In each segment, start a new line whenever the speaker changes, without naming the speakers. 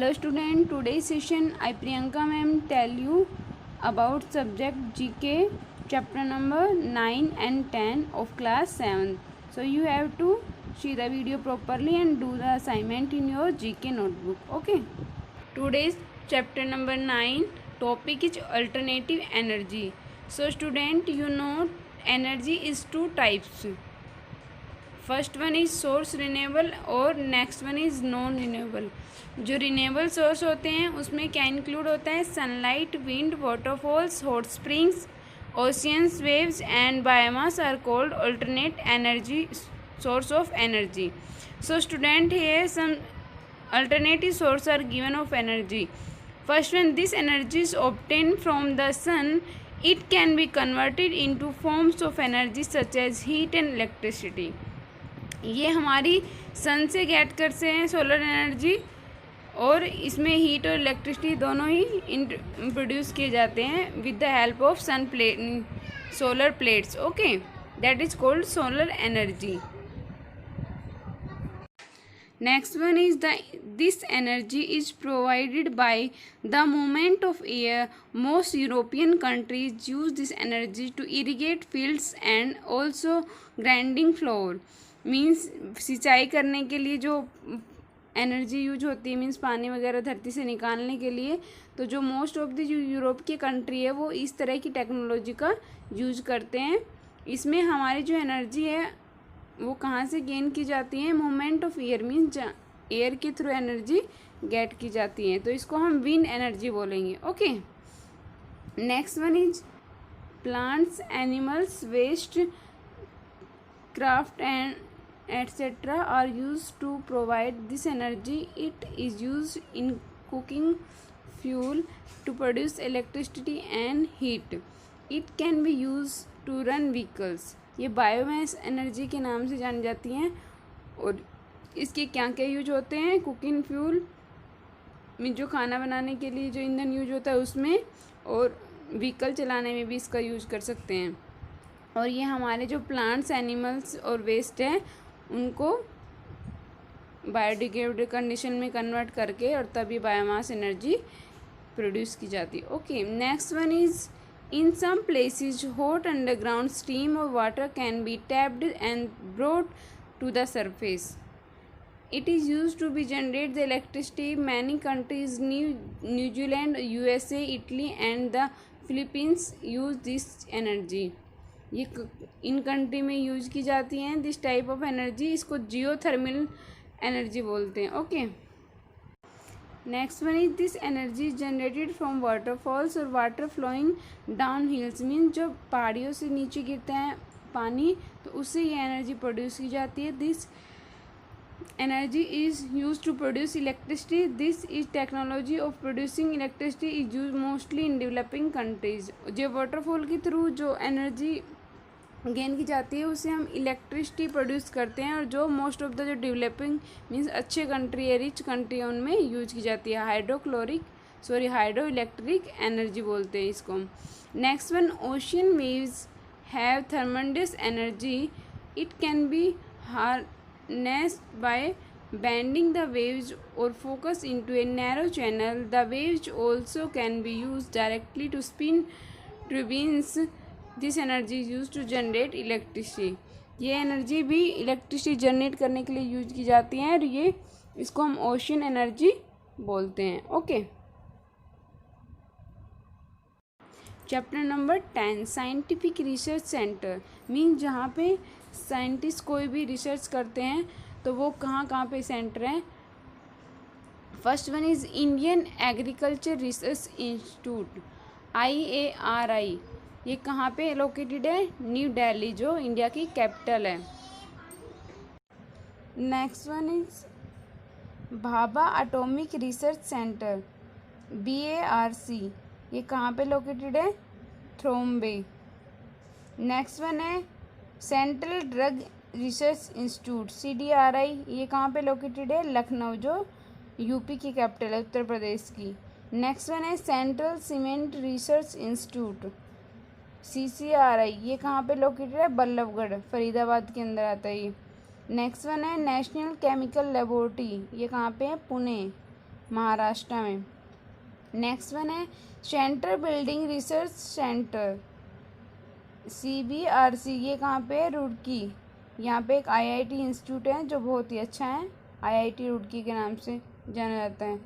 Hello student, today's session I Priyanka ma'am tell you about subject GK chapter number 9 and 10 of class 7. So you have to see the video properly and do the assignment in your GK notebook. Okay. Today's chapter number 9 topic is alternative energy. So student, you know energy is two types. First one is source renewable और next one is non renewable. जो renewable source होते हैं उसमें क्या include होता है? Sunlight, wind, waterfalls, hot springs, oceans, waves and biomass are called alternate energy source of energy. So student, here some alternative sources are given of energy. First one, this energy is obtained from the sun. It can be converted into forms of energy such as heat and electricity. ये हमारी सन से gate करते हैं solar energy, और इसमें heat और electricity दोनों ही produce किए जाते हैं with the help of sun plate solar plates. Okay, that is called solar energy. Next one is this energy is provided by the movement of air. Most European countries use this energy to irrigate fields and also grinding flour. Means सिंचाई करने के लिए जो energy use होती है, means पानी वगैरह धरती से निकालने के लिए, तो जो मोस्ट ऑफ द जो यूरोप की कंट्री है वो इस तरह की टेक्नोलॉजी का यूज करते हैं. इसमें हमारी जो एनर्जी है वो कहाँ से गेन की जाती है? Movement of air, means air के थ्रू एनर्जी गेट की जाती है, तो इसको हम विंड एनर्जी बोलेंगे. Okay. Next one is plants, animals waste, craft and etcetera are use to provide this energy. It is use in cooking fuel to produce electricity and heat. It can be use to run vehicles. ये biomass energy के नाम से जानी जाती हैं, और इसके क्या क्या यूज होते हैं? कुकिंग फ्यूल में जो खाना बनाने के लिए जो ईंधन यूज होता है उसमें, और व्हीकल चलाने में भी इसका यूज कर सकते हैं. और ये हमारे जो प्लांट्स, एनिमल्स और वेस्ट है उनको बायोडिग्रेडेबल कंडीशन में कन्वर्ट करके और तभी बायोमास एनर्जी प्रोड्यूस की जाती है. Okay. Next one is in some places hot underground steam or water can be tapped and brought to the surface. It is used to be generate the electricity. Many countries, New Zealand, USA, Italy and the Philippines use this energy. ये in country में use की जाती हैं this type of energy. इसको geothermal energy बोलते हैं. Okay. Next one is this energy generated from waterfalls और water flowing down hills. Means जो पहाड़ियों से नीचे गिरता है पानी, तो उससे ये एनर्जी प्रोड्यूस की जाती है. This energy is use to produce electricity. This is technology of producing electricity is use mostly in developing countries. जो वाटरफॉल के थ्रू जो एनर्जी गेन की जाती है उससे हम इलेक्ट्रिसिटी प्रोड्यूस करते हैं, और जो मोस्ट ऑफ द जो डेवलपिंग मीन्स अच्छे कंट्री है, रिच कंट्री है, उनमें यूज की जाती है. हाइड्रो इलेक्ट्रिक एनर्जी बोलते हैं इसको. Next one, ocean waves have tremendous energy. It can be harnessed by bending the waves or focus into a narrow channel. The waves also can be used directly to spin turbines. This energy use to generate electricity. ये energy भी electricity generate करने के लिए use की जाती है, और ये इसको हम ओशियन एनर्जी बोलते हैं. Okay. Chapter number 10 scientific research centre. Means जहाँ पे साइंटिस्ट कोई भी रिसर्च करते हैं तो वो कहाँ कहाँ पे सेंटर है. First one is Indian agriculture research institute, IARI. ये कहाँ पे लोकेटेड है? न्यू दिल्ली, जो इंडिया की कैपिटल है. Next one is Bhabha atomic research centre, BARC. ये कहाँ पे लोकेटेड है? थ्रोम्बे. नेक्स्ट वन है central drug research institute, CDRI. ये कहाँ पे लोकेटेड है? लखनऊ, जो यूपी की कैपिटल है, उत्तर प्रदेश की. नेक्स्ट वन है central cement research institute, CCRI. ये कहाँ पे लोकेटेड है? बल्लभगढ़, फरीदाबाद के अंदर आता है ये. नेक्स्ट वन है नेशनल केमिकल लेबोरेटरी. ये कहाँ पे है? पुणे. महाराष्ट्र में। नेक्स्ट वन है central building research centre, CBRC, ये कहाँ पे है? रुड़की। यहाँ पे एक IIT इंस्टीट्यूट है जो बहुत ही अच्छा है, IIT रुड़की के नाम से जाना जाता है।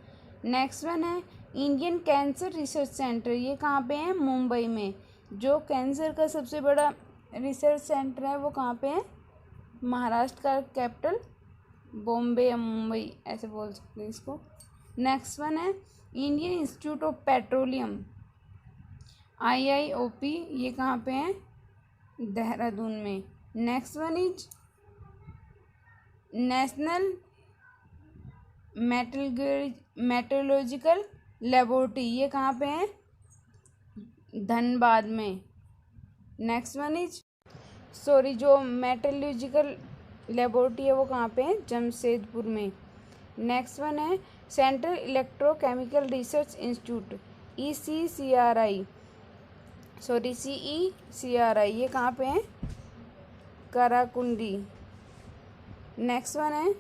नेक्स्ट वन है इंडियन कैंसर रिसर्च सेंटर, ये कहाँ पे है? मुंबई में। जो कैंसर का सबसे बड़ा रिसर्च सेंटर है वो कहाँ पे है? महाराष्ट्र का कैपिटल बॉम्बे या मुंबई ऐसे बोल सकते हैं इसको। नेक्स्ट वन है Indian institute of petroleum, IIOP, ये कहाँ पे है? देहरादून में। Next one is national metrological laboratory, ये कहाँ पे है? धनबाद में। नेक्स्ट वन इज जो मेट्रोलॉजिकल लेबोरेटरी है वो कहाँ पे है? जमशेदपुर में। नेक्स्ट वन है central electrochemical research institute, CECRI, ये कहाँ पे है? कराकुंडी। नेक्स्ट वन है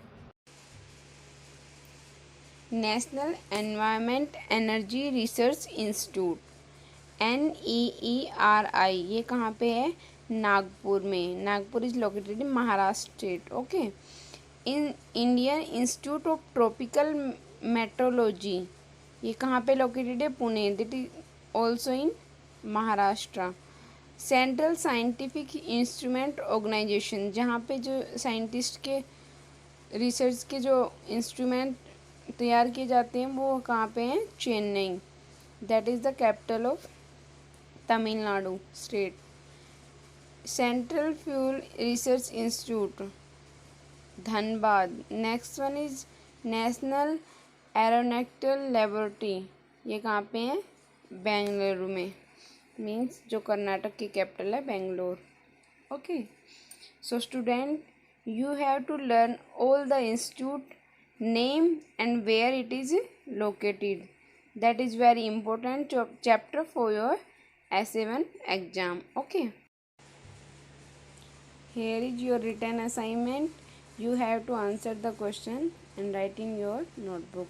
national environment energy research institute, NEERI, ये कहाँ पे है? नागपुर में। Nagpur is located in Maharashtra state. Okay. Indian institute of tropical metrology, ये कहाँ पे लोकेटेड है? Pune, that is also in Maharashtra. Central scientific instrument organisation, जहाँ पे जो साइंटिस्ट के रिसर्च के जो इंस्ट्रूमेंट तैयार किए जाते हैं वो कहाँ पे हैं? Chennai, that is the capital of Tamil Nadu state. Central fuel research institute, Dhanbad. Next one is national aeronautical laboratory, ये कहाँ पे है? बेंगलुरु में, मीन्स जो कर्नाटक की कैपिटल है Bangalore. Okay. So student, you have to learn all the institute name and where it is located. That is very important chapter for your SA1 exam. Okay. Here is your written assignment. You have to answer the question and write in your notebook.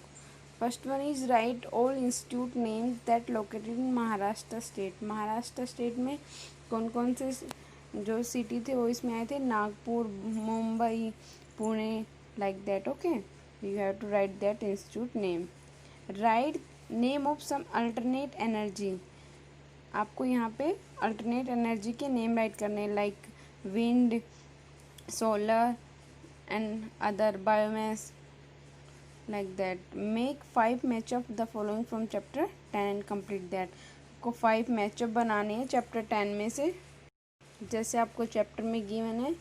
First one is write all institute names that located in Maharashtra state. Maharashtra state में कौन कौन से जो city थे वो इसमें आए थे? Nagpur, Mumbai, Pune, like that. Okay, you have to write that institute name. Write name of some alternate energy, आपको यहाँ पे अल्टरनेट एनर्जी के नेम राइट करने, like wind, solar and other biomass, like that. Make 5 match up the following from chapter 10 and complete that. आपको 5 matchup बनाने हैं chapter 10 में से, जैसे आपको चैप्टर में गिवन है,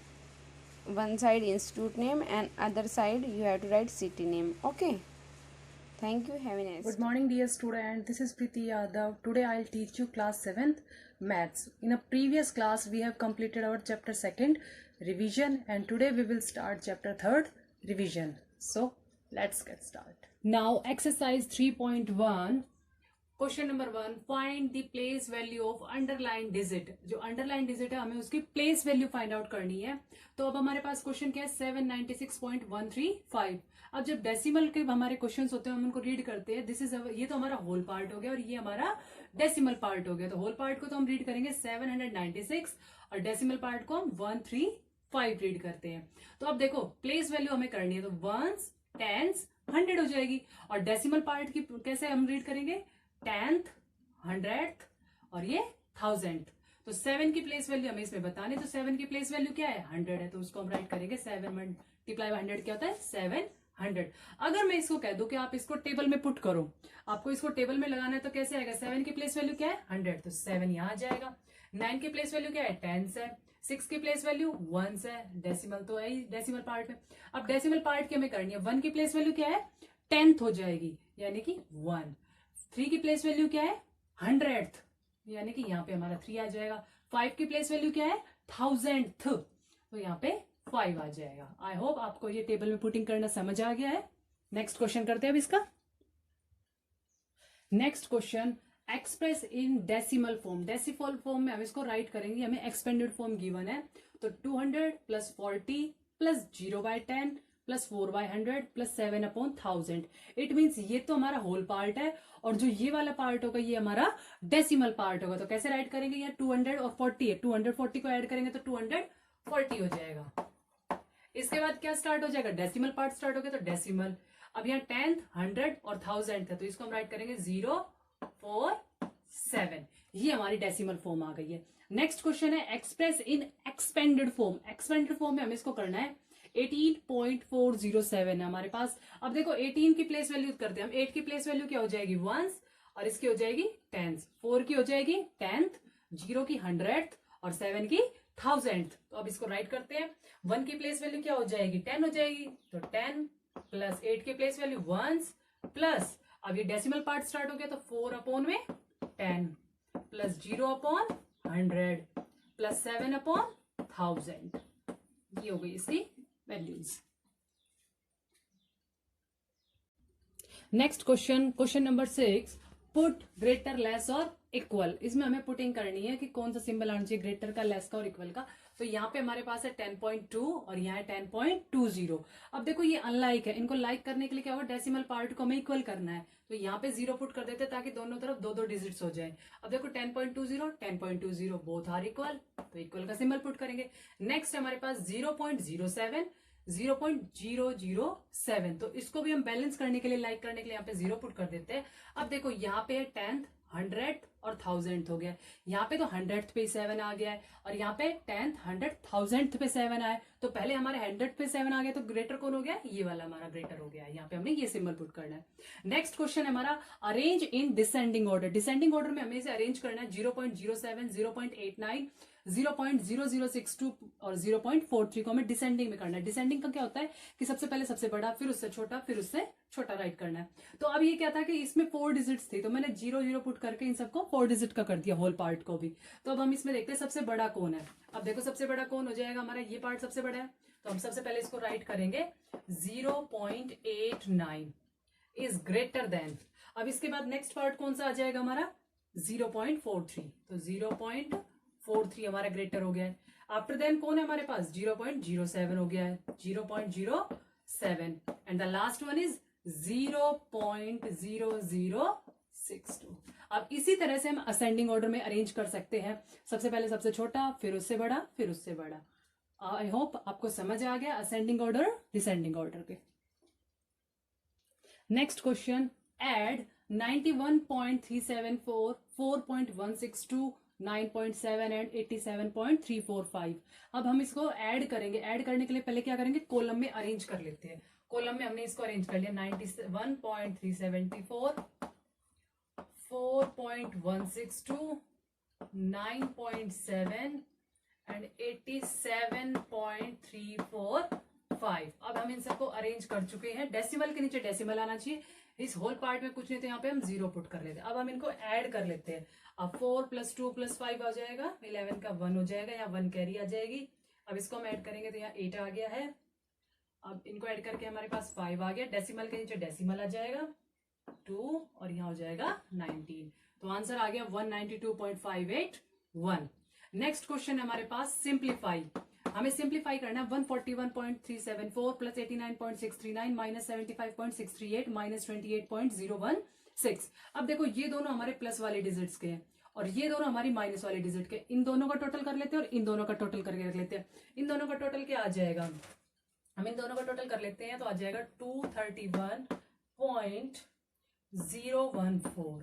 one side institute name and other side you have to write city name. Okay, thank you, have a nice
Good morning dear student, this is Preeti Yadav. Today I'll teach you class 7th maths. In a previous class we have completed our chapter 2nd revision and today we will start chapter 3rd revision. So let's get started. Now exercise 3.1. Question number 1, find the place value of underline digit. जो underline digit है हमें उसकी place value find out करनी है. तो अब हमारे पास question क्या है? 796.135. अब जब डेसिमल के हमारे क्वेश्चंस होते हैं हम उनको रीड करते हैं. दिस इज ये तो हमारा होल पार्ट हो गया और ये हमारा डेसिमल पार्ट हो गया. तो होल पार्ट को तो हम रीड करेंगे 796 और डेसिमल पार्ट को हम 135 रीड करते हैं. तो अब देखो प्लेस वैल्यू हमें करनी है तो वंस, टेंस, 100 हो जाएगी. और डेसिमल पार्ट की कैसे हम रीड करेंगे? 10th, 100th और ये 1000th. तो 7 की प्लेस वैल्यू हमें इसमें बताने. तो 7 की प्लेस वैल्यू क्या है? 100 है. तो उसको हम राइट करेंगे 7 मल्टीप्लाई 100 क्या होता है? 700. अगर मैं इसको कह दूं कि आप इसको टेबल में पुट करो, आपको इसको टेबल में लगाना है तो कैसे आएगा? 7 की प्लेस वैल्यू क्या है? 100. तो 7 यहां आ जाएगा. 9 की प्लेस वैल्यू क्या है? 10 है. 6 की प्लेस वैल्यू 1 है. डेसिमल तो है ही डेसिमल पार्ट में. अब डेसिमल पार्ट की हमें करनी है. 1 की प्लेस वैल्यू क्या है? 10th हो जाएगी यानी कि 1. 3 की प्लेस वैल्यू क्या है? 100th यानी कि यहाँ पे हमारा 3 आ जाएगा. 5 की प्लेस वैल्यू क्या है? 1000th. तो यहाँ पे 5 आ जाएगा. आई होप आपको ये टेबल में पुटिंग करना समझ आ गया है. नेक्स्ट क्वेश्चन करते हैं अब इसका. Next question, express in decimal form. Decimal form में हम इसको राइट करेंगे. हमें एक्सपेंडेड फॉर्म गिवन है. तो 200 plus 40 plus 0/10 plus 4/100 plus 7/1000। It means ये तो हमारा होल पार्ट है, और जो ये वाला पार्ट होगा ये हमारा डेसिमल पार्ट होगा। तो कैसे राइट करेंगे, यहाँ 240 है, 240 को ऐड करेंगे तो 240 हो जाएगा। इसके बाद क्या स्टार्ट हो जाएगा, डेसिमल पार्ट स्टार्ट हो गया, तो डेसिमल। अब यहाँ 10th, 100 और 1000 था, तो इसको हम राइट करेंगे 0, 4, 7। ये हमारी डेसिमल फॉर्म आ गई है। नेक्स्ट क्वेश्चन है express in expanded form. Expanded form में हमें इसको करना है 18.407 है हमारे पास। अब देखो 18 की प्लेस वैल्यू करते हैं हम। 8 की प्लेस वैल्यू क्या हो जाएगी, वंस, और इसकी हो जाएगी टेंस। 4 की हो जाएगी 10th, 0 की 100th और 7 की 1000th। तो अब इसको राइट करते हैं। 1 की प्लेस वैल्यू क्या हो जाएगी, 10 हो जाएगी, तो 10 प्लस 8 की प्लेस वैल्यू वंस प्लस, अब ये डेसिमल पार्ट स्टार्ट हो गया तो 4/10 प्लस 0/100 प्लस 7/1000। ये हो गई इसकी values. Next question, question number 6, put greater, less और इक्वल। इसमें हमें पुटिंग करनी है कि कौन सा सिंबल आना चाहिए, ग्रेटर का, लेस का और इक्वल का। तो यहाँ पे हमारे पास है 10.2 और यहाँ है 10.20। अब देखो ये अनलाइक है, इनको लाइक करने के लिए क्या होगा, डेसिमल पार्ट को हमें इक्वल करना है, तो यहाँ पे 0 पुट कर देते हैं ताकि दोनों तरफ 2-2 डिजिट्स हो जाए। अब देखो 10.20, 10.20 बोथ आर इक्वल, तो इक्वल का सिंबल पुट करेंगे। नेक्स्ट हमारे पास 0.07, 0.007, तो इसको भी हम बैलेंस करने के लिए, लाइक करने के लिए यहाँ पे 0 पुट कर देते हैं। अब देखो यहाँ पे है 10th, 100th और 1000th हो गया। यहाँ पे तो 100th पे 7 आ गया है, और यहाँ पे 10th, 100th, 1000th पे 7 आया, तो पहले हमारे 100th पे 7 आ गया, तो ग्रेटर कौन हो गया, ये वाला हमारा ग्रेटर हो गया। यहाँ पे हमने ये सिंबल पुट करना है। नेक्स्ट क्वेश्चन है हमारा arrange in descending order. Descending order में हमें इसे अरेंज करना है 0.07, 0.89, 0.0062 और 0.43 को हमें डिसेंडिंग में करना है। डिसेंडिंग का क्या होता है कि सबसे पहले सबसे बड़ा, फिर उससे छोटा, फिर उससे छोटा राइट करना है। तो अब ये क्या था कि इसमें 4 डिजिट्स थी, तो मैंने 0 पुट करके इन सबको 4 डिजिट का कर दिया, होल पार्ट को भी। तो अब हम इसमें देखते हैं सबसे बड़ा कौन है। अब देखो सबसे बड़ा कौन हो जाएगा हमारा, ये पार्ट सबसे बड़ा है, तो हम सबसे पहले इसको राइट करेंगे 0.89 इज ग्रेटर देन। अब इसके बाद नेक्स्ट पार्ट कौन सा आ जाएगा हमारा, 0.43, तो 0.43 हमारा ग्रेटर हो गया है। आफ्टर देन कौन है हमारे पास, 0.07 हो गया है, 0.07, and the last one is 0.0062। अब इसी तरह से हम असेंडिंग ऑर्डर में अरेंज कर सकते हैं, सबसे पहले सबसे छोटा, फिर उससे बड़ा, फिर उससे बड़ा। आई होप आपको समझ आ गया असेंडिंग ऑर्डर, डिसेंडिंग ऑर्डर के। Next question, add 91.374, 4.162, 9.7 and 87.345। अब हम इसको ऐड करेंगे। ऐड करने के लिए पहले क्या करेंगे, कॉलम में अरेंज कर लेते हैं। कॉलम में हमने इसको अरेंज कर लिया 91.374, 4.162, 9.7 एंड 87.345। अब हम इन सबको अरेंज कर चुके हैं। डेसिमल के नीचे डेसिमल आना चाहिए, इस होल पार्ट में कुछ नहीं, तो यहाँ पे हम 0 पुट कर लेते हैं। अब हम इनको ऐड कर लेते हैं। अब 4 + 2 + 5 आ जाएगा, 11 का 1 हो जाएगा, यहाँ 1 कैरी आ जाएगी। अब इसको हम ऐड करेंगे तो यहाँ 8 आ गया है। अब इनको ऐड करके हमारे पास 5 आ गया। डेसिमल के नीचे डेसिमल आ जाएगा 2 और यहाँ हो जाएगा 19। तो आंसर आ गया 192.581। नेक्स्ट क्वेश्चन है हमारे पास सिंप्लीफाई। हमें सिंप्लीफाई करना है 141.374 प्लस 89.639 माइनस 75.638 माइनस 28.016। अब देखो ये दोनों हमारे प्लस वाले डिजिट्स के हैं और ये दोनों हमारी माइनस वाले डिजिट के। इन दोनों का टोटल कर लेते हैं और इन दोनों का टोटल करके रख लेते हैं। इन दोनों का टोटल क्या आ जाएगा, हम इन दोनों का टोटल कर लेते हैं तो आ जाएगा 231.014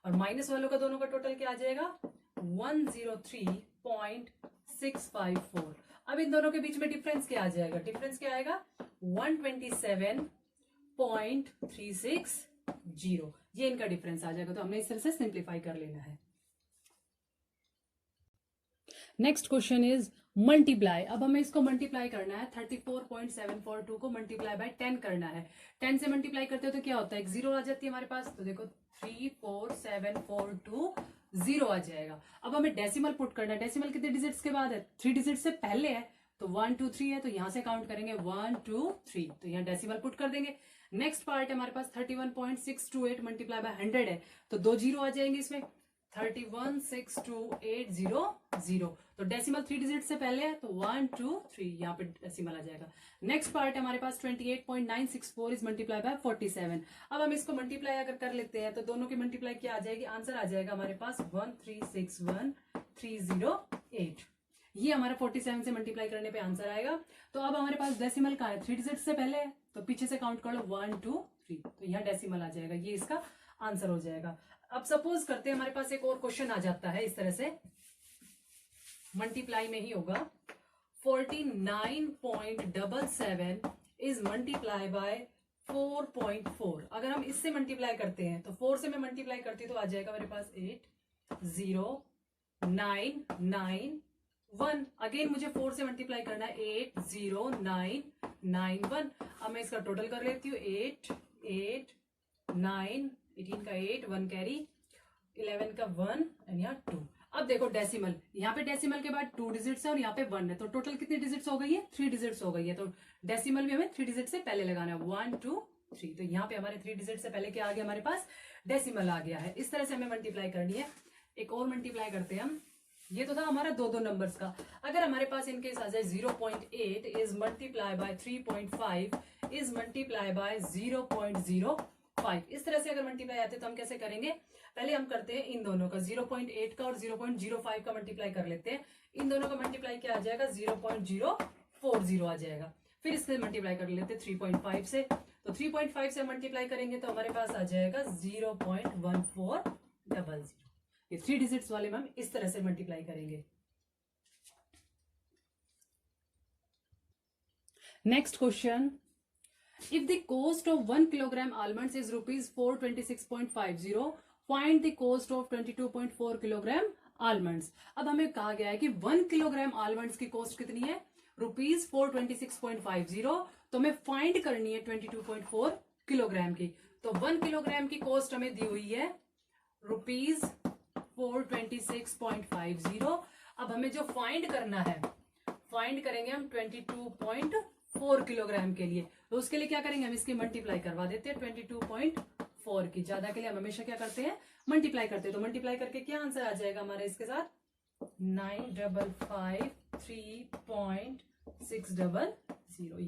और माइनस वालों का दोनों का टोटल क्या आ जाएगा 103.654। अब इन दोनों के बीच में डिफरेंस क्या आ जाएगा, डिफरेंस क्या आएगा 127.360। ये इनका डिफरेंस आ जाएगा। तो हमने इस तरह से सिंप्लीफाई कर लेना है। Next question is multiply. अब हमें इसको मल्टीप्लाई करना है 34.742 को मल्टीप्लाई बाय 10 करना है। 10 से मल्टीप्लाई करते हो तो क्या होता है, एक 0 आ जाती है हमारे पास। तो देखो 34742 0 आ जाएगा। अब हमें डेसिमल पुट करना है। डेसिमल कितने डिजिट्स के बाद है, 3 डिजिट से पहले है तो 1 2 3 है, तो यहां से काउंट करेंगे 1 2 3, तो यहाँ डेसिमल पुट कर देंगे। नेक्स्ट पार्ट है हमारे पास 31.628 मल्टीप्लाई बाय 100 है तो 2 0 आ जाएंगे इसमें 316280। तो डेसिमल 3 डिजिट से पहले है तो 1 2 3 यहाँ पे डेसिमल आ जाएगा। नेक्स्ट पार्ट है हमारे पास 28.964 इज मल्टीप्लाई बाय 47। अब हम इसको मल्टीप्लाई अगर कर लेते हैं तो दोनों की मल्टीप्लाई क्या आ जाएगी, आंसर आ जाएगा हमारे पास 1361308। ये हमारा 47 से मल्टीप्लाई करने पे आंसर आएगा। तो अब हमारे पास डेसिमल का है 3 डिजिट से पहले है तो पीछे से काउंट कर लो 1 2 3, तो यहाँ डेसिमल आ जाएगा, ये इसका आंसर हो जाएगा। अब सपोज करते हैं हमारे पास एक और क्वेश्चन आ जाता है इस तरह से, मल्टीप्लाई में ही होगा 49.77 इज मल्टीप्लाई बाय 4.4। अगर हम इससे मल्टीप्लाई करते हैं तो 4 से मैं मल्टीप्लाई करती हूँ तो आ जाएगा मेरे पास 80991। अगेन मुझे 4 से मल्टीप्लाई करना है 80991। अब मैं इसका टोटल कर लेती हूँ 8 8 9 18 का 8 1 कैरी 11 का 1 एंड यहाँ 2। अब देखो डेसिमल, यहाँ पे डेसिमल के बाद 2 डिजिट्स है और यहाँ पे 1 है, तो टोटल कितनी डिजिट्स हो गई है, 3 डिजिट्स हो गई है। तो डेसिमल भी हमें 3 डिजिट से पहले लगाना है 1 2 3। तो यहाँ पे हमारे 3 डिजिट से पहले क्या आ गया, हमारे पास डेसिमल आ गया है। इस तरह से हमें मल्टीप्लाई करनी है। एक और मल्टीप्लाई करते हैं हम। ये तो था हमारा दो नंबर्स का। अगर हमारे पास इनकेस आ जाए 0.8 is multiply by 3.5 is multiply by 0.05, इस तरह से अगर मल्टीप्लाई आते तो हम कैसे करेंगे, पहले हम करते हैं इन दोनों का 0.8 का और 0.05 का मल्टीप्लाई कर लेते हैं। इन दोनों का मल्टीप्लाई क्या आ जाएगा 0.040 आ जाएगा। फिर इससे मल्टीप्लाई कर लेते हैं 3.5 से, तो 3.5 से मल्टीप्लाई करेंगे तो हमारे पास आ जाएगा 0.1400। ये 3 डिजिट्स वाले में हम इस तरह से मल्टीप्लाई करेंगे। Next question, if the cost of 1 kilogram almonds is rupees 426.50, find the cost of 22.4 kilogram almonds। अब हमें कहा गया है कि 1 किलोग्राम आलमंड्स की कॉस्ट कितनी है, रुपीज 426.50, तो हमें फाइंड करनी है 22.4 किलोग्राम की। तो 1 किलोग्राम की कॉस्ट हमें दी हुई है रुपीज 426.50। अब हमें जो फाइंड करना है, फाइंड करेंगे हम 22.4 किलोग्राम के लिए। तो उसके लिए क्या करेंगे, हम इसकी मल्टीप्लाई करवा देते हैं 22.4 की। ज्यादा के लिए हम हमेशा क्या करते हैं, मल्टीप्लाई करते हैं। तो मल्टीप्लाई करके क्या आंसर आ जाएगा हमारा इसके साथ 9553.600,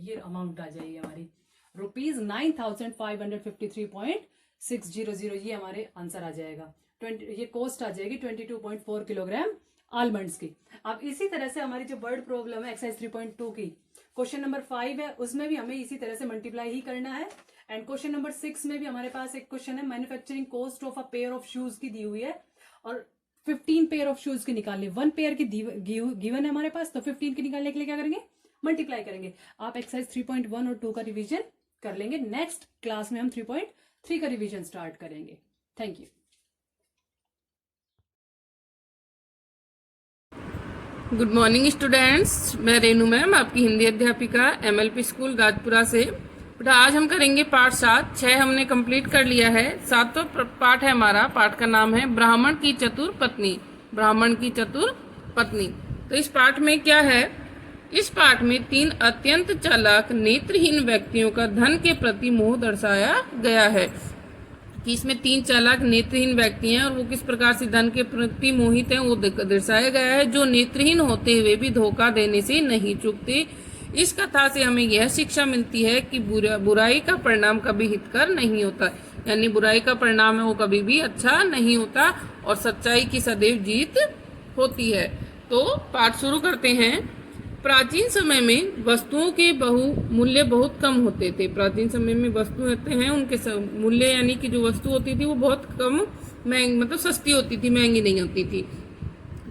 ये अमाउंट आ जाएगी हमारी रुपीज 9553.600। ये हमारे आंसर आ जाएगा। ये कॉस्ट आ जाएगी 22.4 किलोग्राम आलमंड्स की। अब इसी तरह से हमारी जो वर्ड प्रॉब्लम है एक्सरसाइज 3.2 की, क्वेश्चन नंबर 5 है, उसमें भी हमें इसी तरह से मल्टीप्लाई ही करना है। एंड क्वेश्चन नंबर 6 में भी हमारे पास एक क्वेश्चन है, manufacturing cost of a pair of shoes की दी हुई है और 15 पेयर ऑफ शूज की निकालनी। 1 पेयर की गिवन है हमारे पास, तो 15 की निकालने के लिए क्या करेंगे, मल्टीप्लाई करेंगे। आप एक्सरसाइज 3.1 और 2 का रिविजन कर लेंगे। नेक्स्ट क्लास में हम 3.3 का रिविजन स्टार्ट करेंगे। Thank you.
Good morning students, मैं रेनू मैम, आपकी हिंदी अध्यापिका MLP स्कूल राजपुरा से। बेटा आज हम करेंगे पाठ 7। 6 हमने कंप्लीट कर लिया है। 7वां पाठ है हमारा। पाठ का नाम है ब्राह्मण की चतुर पत्नी। ब्राह्मण की चतुर पत्नी। तो इस पाठ में क्या है, इस पाठ में 3 अत्यंत चालाक नेत्रहीन व्यक्तियों का धन के प्रति मोह दर्शाया गया है। कि इसमें 3 चालाक नेत्रहीन व्यक्ति हैं और वो किस प्रकार से धन के प्रति मोहित हैं वो दर्शाया गया है, जो नेत्रहीन होते हुए भी धोखा देने से नहीं चूकते। इस कथा से हमें यह शिक्षा मिलती है कि बुराई का परिणाम कभी हितकर नहीं होता, यानी बुराई का परिणाम है वो कभी भी अच्छा नहीं होता और सच्चाई की सदैव जीत होती है। तो पाठ शुरू करते हैं। प्राचीन समय में वस्तुओं के मूल्य बहुत कम होते थे। प्राचीन समय में वस्तु होते हैं उनके मूल्य यानी कि जो वस्तु होती थी वो बहुत कम मतलब सस्ती होती थी, महंगी नहीं होती थी,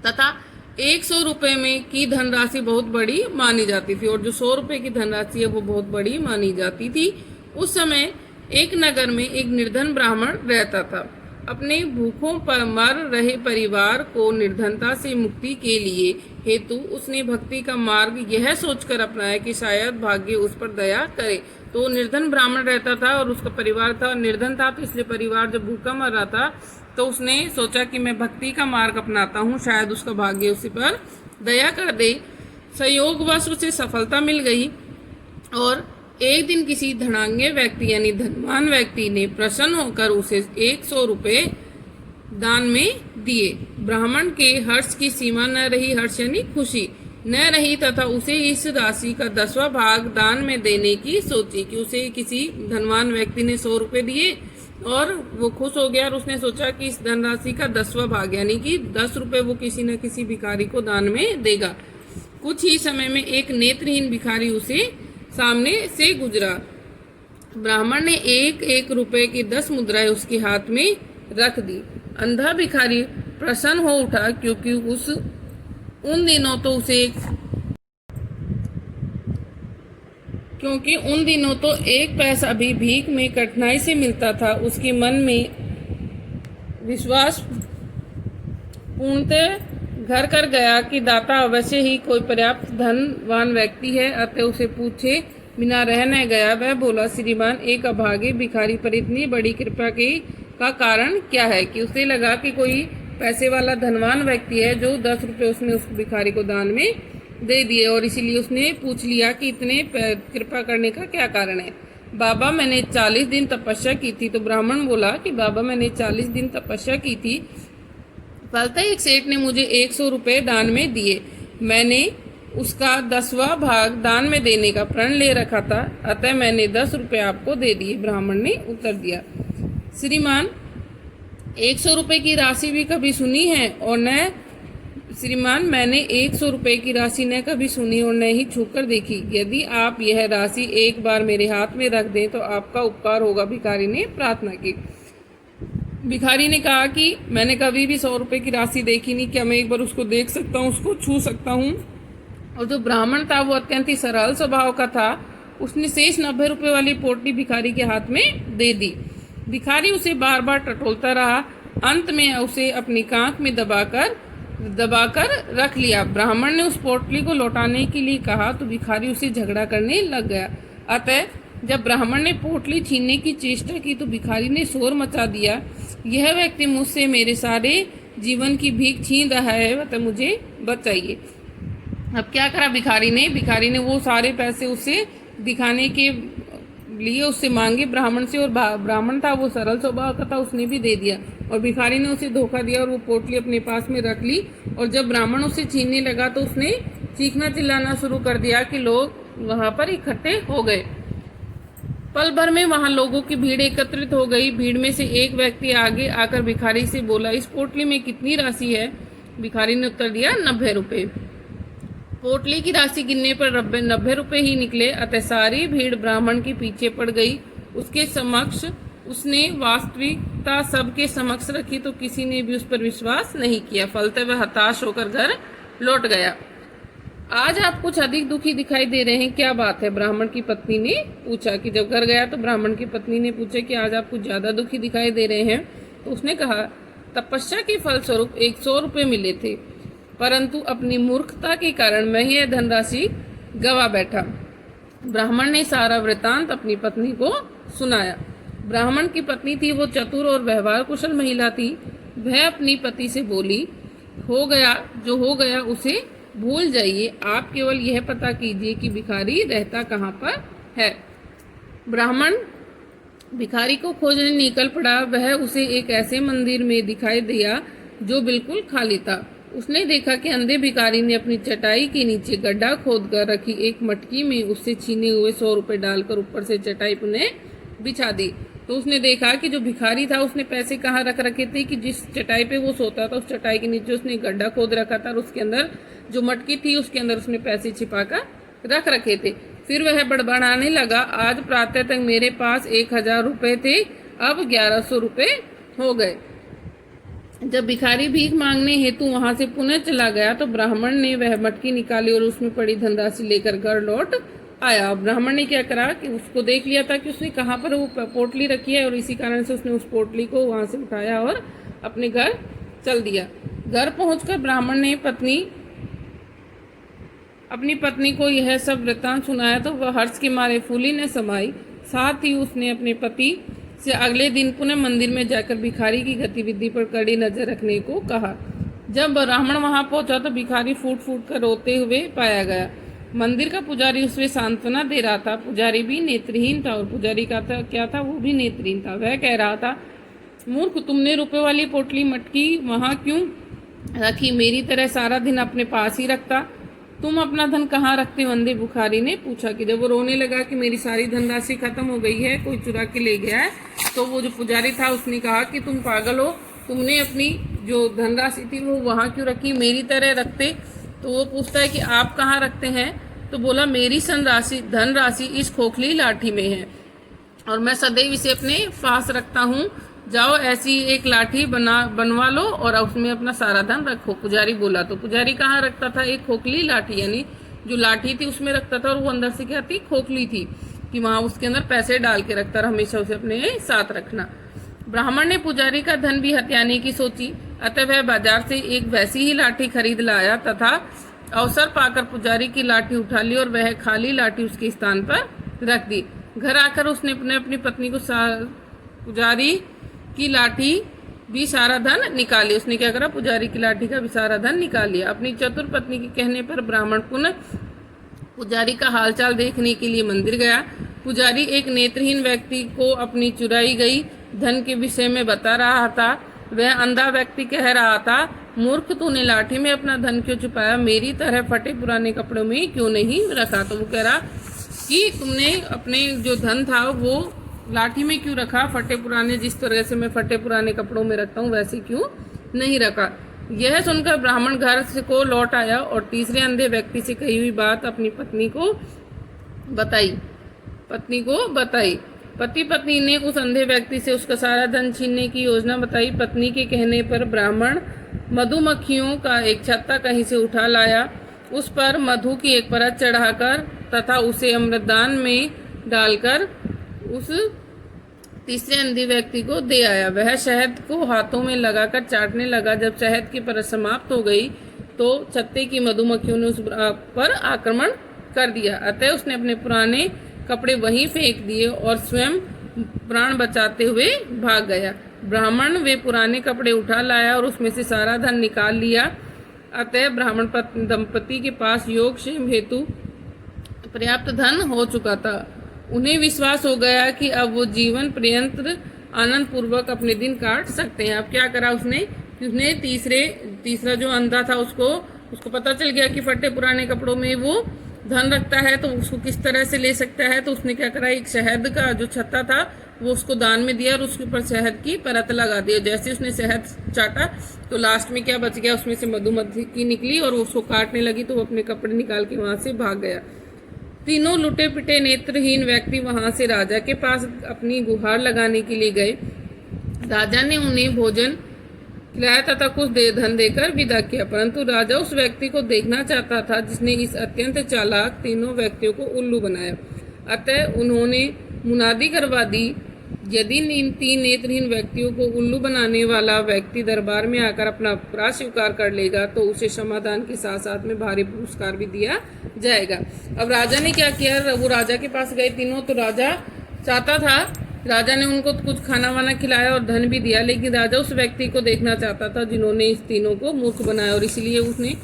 तथा 100 रुपये में की धनराशि बहुत बड़ी मानी जाती थी और जो 100 रुपये की धनराशि है वो बहुत बड़ी मानी जाती थी। उस समय एक नगर में एक निर्धन ब्राह्मण रहता था। अपने भूखों पर मर रहे परिवार को निर्धनता से मुक्ति के लिए हेतु उसने भक्ति का मार्ग यह सोचकर अपनाया कि शायद भाग्य उस पर दया करे। तो निर्धन ब्राह्मण रहता था और उसका परिवार था, निर्धन था, तो इसलिए परिवार जब भूखा मर रहा था तो उसने सोचा कि मैं भक्ति का मार्ग अपनाता हूँ, शायद उसका भाग्य उसी पर दया कर दे। संयोगवश उसे सफलता मिल गई और एक दिन किसी धनाढ्य व्यक्ति यानी धनवान व्यक्ति ने प्रसन्न होकर उसे 100 रुपये दान में दिए। ब्राह्मण के हर्ष की सीमा न रही, हर्ष यानी खुशी न रही, तथा उसे इस राशि का 10वां भाग दान में देने की सोची कि उसे किसी धनवान व्यक्ति ने 100 रुपये दिए और वो खुश हो गया और उसने सोचा कि इस धनराशि का 10वां भाग यानी कि 10 रुपये वो किसी न किसी भिखारी को दान में देगा। कुछ ही समय में एक नेत्रहीन भिखारी उसे सामने से गुजरा। ब्राह्मण ने 1-1 रुपए की 10 मुद्राएं उसके हाथ में रख दी। अंधा भिखारी प्रसन्न हो उठा, क्योंकि उन दिनों तो एक पैसा भी भीख में कठिनाई से मिलता था। उसके मन में विश्वास पूर्णतः घर कर गया कि दाता अवश्य ही कोई पर्याप्त धनवान व्यक्ति है, अतः उसे पूछे बिना रह न गया। वह बोला, श्रीमान, एक अभागे भिखारी पर इतनी बड़ी कृपा का कारण क्या है? कि उसे लगा कि कोई पैसे वाला धनवान व्यक्ति है जो 10 रुपये उसने उस भिखारी को दान में दे दिए, और इसीलिए उसने पूछ लिया कि इतने कृपा करने का क्या कारण है। बाबा, मैंने 40 दिन तपस्या की थी। तो ब्राह्मण बोला कि बाबा, मैंने 40 दिन तपस्या की थी, फलतः एक सेठ ने मुझे 100 रुपये दान में दिए। मैंने उसका 10वां भाग दान में देने का प्रण ले रखा था, अतः मैंने 10 रुपये आपको दे दिए। ब्राह्मण ने उत्तर दिया, श्रीमान, 100 रुपये की राशि भी कभी सुनी है और न श्रीमान, मैंने 100 रुपये की राशि न कभी सुनी और न ही छूकर देखी। यदि आप यह राशि एक बार मेरे हाथ में रख दें तो आपका उपकार होगा। भिखारी ने प्रार्थना की। भिखारी ने कहा कि मैंने कभी भी 100 रुपये की राशि देखी नहीं, क्या मैं एक बार उसको देख सकता हूँ, उसको छू सकता हूँ? और जो ब्राह्मण था वो अत्यंत ही सरल स्वभाव का था। उसने शेष 90 रुपये वाली पोटली भिखारी के हाथ में दे दी। भिखारी उसे बार बार टटोलता रहा। अंत में उसे अपनी कांख में दबाकर रख लिया। ब्राह्मण ने उस पोटली को लौटाने के लिए कहा तो भिखारी उसे झगड़ा करने लग गया। अतः जब ब्राह्मण ने पोटली छीनने की चेष्टा की तो भिखारी ने शोर मचा दिया, यह व्यक्ति मुझसे मेरे सारे जीवन की भीख छीन रहा है, अतः मुझे बचाइए। अब क्या करा भिखारी ने वो सारे पैसे उसे दिखाने के लिए उससे मांगे ब्राह्मण से, और ब्राह्मण था वो सरल स्वभाव का था, उसने भी दे दिया। और भिखारी ने उसे धोखा दिया और वो पोटली अपने पास में रख ली। और जब ब्राह्मण उसे छीनने लगा तो उसने चीखना चिल्लाना शुरू कर दिया कि लोग वहां पर इकट्ठे हो गए। पल भर में वहां लोगों की भीड़ एकत्रित हो गई। भीड़ में से एक व्यक्ति आगे आकर भिखारी से बोला, इस पोटली में कितनी राशि है? भिखारी ने उत्तर दिया, 90 रुपये। पोटली की राशि गिनने पर 90 रुपये ही निकले। अतः सारी भीड़ ब्राह्मण के पीछे पड़ गई। उसके समक्ष उसने वास्तविकता सबके समक्ष रखी तो किसी ने भी उस पर विश्वास नहीं किया। फलतः वह हताश होकर घर लौट गया। आज आप कुछ अधिक दुखी दिखाई दे रहे हैं, क्या बात है? ब्राह्मण की पत्नी ने पूछा। कि जब घर गया तो ब्राह्मण की पत्नी ने पूछा कि आज आप कुछ ज्यादा दुखी दिखाई दे रहे हैं। तो उसने कहा, तपस्या के फलस्वरूप 100 रुपये मिले थे, परंतु अपनी मूर्खता के कारण मैं यह धनराशि गवा बैठा। ब्राह्मण ने सारा वृतांत अपनी पत्नी को सुनाया। ब्राह्मण की पत्नी थी वो चतुर और व्यवहार कुशल महिला थी। वह अपनी पति से बोली, हो गया जो हो गया उसे भूल जाइए, आप केवल यह पता कीजिए कि भिखारी रहता कहाँ पर है। ब्राह्मण भिखारी को खोजने निकल पड़ा। वह उसे एक ऐसे मंदिर में दिखाई दिया जो बिल्कुल खाली था। उसने देखा कि अंधे भिखारी ने अपनी चटाई के नीचे गड्ढा खोदकर रखी एक मटकी में उससे छीने हुए 100 रुपये डालकर ऊपर से चटाई पुनः बिछा दी। तो उसने देखा कि जो भिखारी था उसने पैसे कहाँ रख रखे थे कि जिस चटाई पे वो सोता था उस चटाई के नीचे उसने गड्ढा खोद रखा था और उसके अंदर जो मटकी थी उसके अंदर उसने पैसे छिपाकर रख रखे थे। फिर वह बड़बड़ाने लगा, आज प्रातः तक मेरे पास 1000 रुपये थे, अब 1100 रुपये हो गए। जब भिखारी भीख मांगने हेतु वहां से पुनः चला गया तो ब्राह्मण ने वह मटकी निकाली और उसमें पड़ी धनराशि लेकर घर लौट आया। ब्राह्मण ने क्या करा कि उसको देख लिया था कि उसने कहाँ पर वो पोटली रखी है, और इसी कारण से उसने उस पोटली को वहां से उठाया और अपने घर चल दिया। घर पहुंचकर ब्राह्मण ने अपनी पत्नी को यह सब वृत्तांत सुनाया तो वह हर्ष के मारे फूली न समाई। साथ ही उसने अपने पति से अगले दिन पुनः मंदिर में जाकर भिखारी की गतिविधि पर कड़ी नजर रखने को कहा। जब ब्राह्मण वहां पहुंचा तो भिखारी फूट फूट कर रोते हुए पाया गया। मंदिर का पुजारी उसे सांत्वना दे रहा था। पुजारी भी नेत्रहीन था और पुजारी का क्या था, वो भी नेत्रहीन था। वह कह रहा था मूर्ख, तुमने रुपए वाली पोटली मटकी वहाँ क्यों रखी? मेरी तरह सारा दिन अपने पास ही रखता। तुम अपना धन कहाँ रखते हो? अंधे बुखारी ने पूछा। कि जब वो रोने लगा कि मेरी सारी धनराशि खत्म हो गई है, कोई चुरा के ले गया है, तो वो जो पुजारी था उसने कहा कि तुम पागल हो, तुमने अपनी जो धनराशि थी वो वहाँ क्यों रखी? मेरी तरह रखते। तो वो पूछता है कि आप कहाँ रखते हैं? तो बोला मेरी धनराशि इस खोखली लाठी में है और मैं सदैव इसे अपने पास रखता हूँ। जाओ ऐसी एक लाठी बनवा लो और उसमें अपना सारा धन रखो। पुजारी बोला। तो पुजारी कहाँ रखता था? एक खोखली लाठी, यानी जो लाठी थी उसमें रखता था, और वो अंदर से क्या थी? खोखली थी, कि वहां उसके अंदर पैसे डाल के रखता और हमेशा उसे अपने साथ रखना। ब्राह्मण ने पुजारी का धन भी हथियाने की सोची, अतः वह बाजार से एक वैसी ही लाठी खरीद लाया तथा अवसर पाकर पुजारी की लाठी उठा ली और वह खाली लाठी उसके स्थान पर रख दी। घर आकर उसने अपनी पत्नी को पुजारी की लाठी भी सारा धन निकाल लिया। उसने क्या करा? पुजारी की लाठी का भी सारा धन निकाल लिया। अपनी चतुर पत्नी के कहने पर ब्राह्मण पुनः पुजारी का हालचाल देखने के लिए मंदिर गया। पुजारी एक नेत्रहीन व्यक्ति को अपनी चुराई गई धन के विषय में बता रहा था। वह अंधा व्यक्ति कह रहा था, मूर्ख, तूने लाठी में अपना धन क्यों छुपाया? मेरी तरह फटे पुराने कपड़ों में क्यों नहीं रखा? तो वो कह रहा कि तुमने अपने जो धन था वो लाठी में क्यों रखा? फटे पुराने, जिस तरह से मैं फटे पुराने कपड़ों में रखता हूँ वैसे क्यों नहीं रखा? यह सुनकर ब्राह्मण घर से को लौट आया और तीसरे अंधे व्यक्ति से कही हुई बात अपनी पत्नी को बताई। पति पत्नी ने उस अंधे व्यक्ति से उसका सारा धन छीनने की योजना बताई। पत्नी के कहने पर ब्राह्मण मधुमक्खियों का एक छत्ता कहीं से उठा लाया, उस पर मधु की एक परत चढ़ाकर तथा उसे अमृतदान में डालकर उस तीसरे अंधे व्यक्ति को दे आया। वह शहद को हाथों में लगाकर चाटने लगा। जब शहद की परत समाप्त हो गई तो छत्ते की मधुमक्खियों ने उस पर आक्रमण कर दिया। अतः उसने अपने पुराने कपड़े वहीं फेंक दिए और स्वयं प्राण बचाते हुए भाग गया। ब्राह्मण वे पुराने कपड़े उठा लाया और उसमें से सारा धन निकाल लिया। अतः ब्राह्मण दंपति के पास योग क्षेम हेतु पर्याप्त धन हो चुका था। उन्हें विश्वास हो गया कि अब वो जीवन पर्यंत आनंद पूर्वक अपने दिन काट सकते हैं। अब क्या करा उसने? तीसरा जो अंधा था उसको पता चल गया कि फटे पुराने कपड़ों में वो धन रखता है, तो उसको किस तरह से ले सकता है। तो उसने क्या करा? एक शहद का जो छत्ता था वो उसको दान में दिया और उसके ऊपर शहद की परत लगा दी। जैसे उसने शहद चाटा तो लास्ट में क्या बच गया? उसमें से मधुमक्खी निकली और उसको काटने लगी, तो वो अपने कपड़े निकाल के वहां से भाग गया। तीनों लुटे पिटे नेत्रहीन व्यक्ति वहां से राजा के पास अपनी गुहार लगाने के लिए गए। राजा ने उन्हें भोजन खिलाया तथा कुछ धन देकर विदा किया, परंतु राजा उस व्यक्ति को देखना चाहता था जिसने इस अत्यंत चालाक तीनों व्यक्तियों को उल्लू बनाया। अतः उन्होंने मुनादी करवा दी, यदि इन तीन नेत्रहीन व्यक्तियों को उल्लू बनाने वाला व्यक्ति दरबार में आकर अपना अपराध स्वीकार कर लेगा तो उसे समाधान के साथ साथ में भारी पुरस्कार भी दिया जाएगा। अब राजा ने क्या किया? वो राजा के पास गए तीनों। तो राजा ने उनको कुछ खाना वाना खिलाया और धन भी दिया, लेकिन राजा उस व्यक्ति को देखना चाहता था जिन्होंने इस तीनों को मूर्ख बनाया, और इसलिए उसने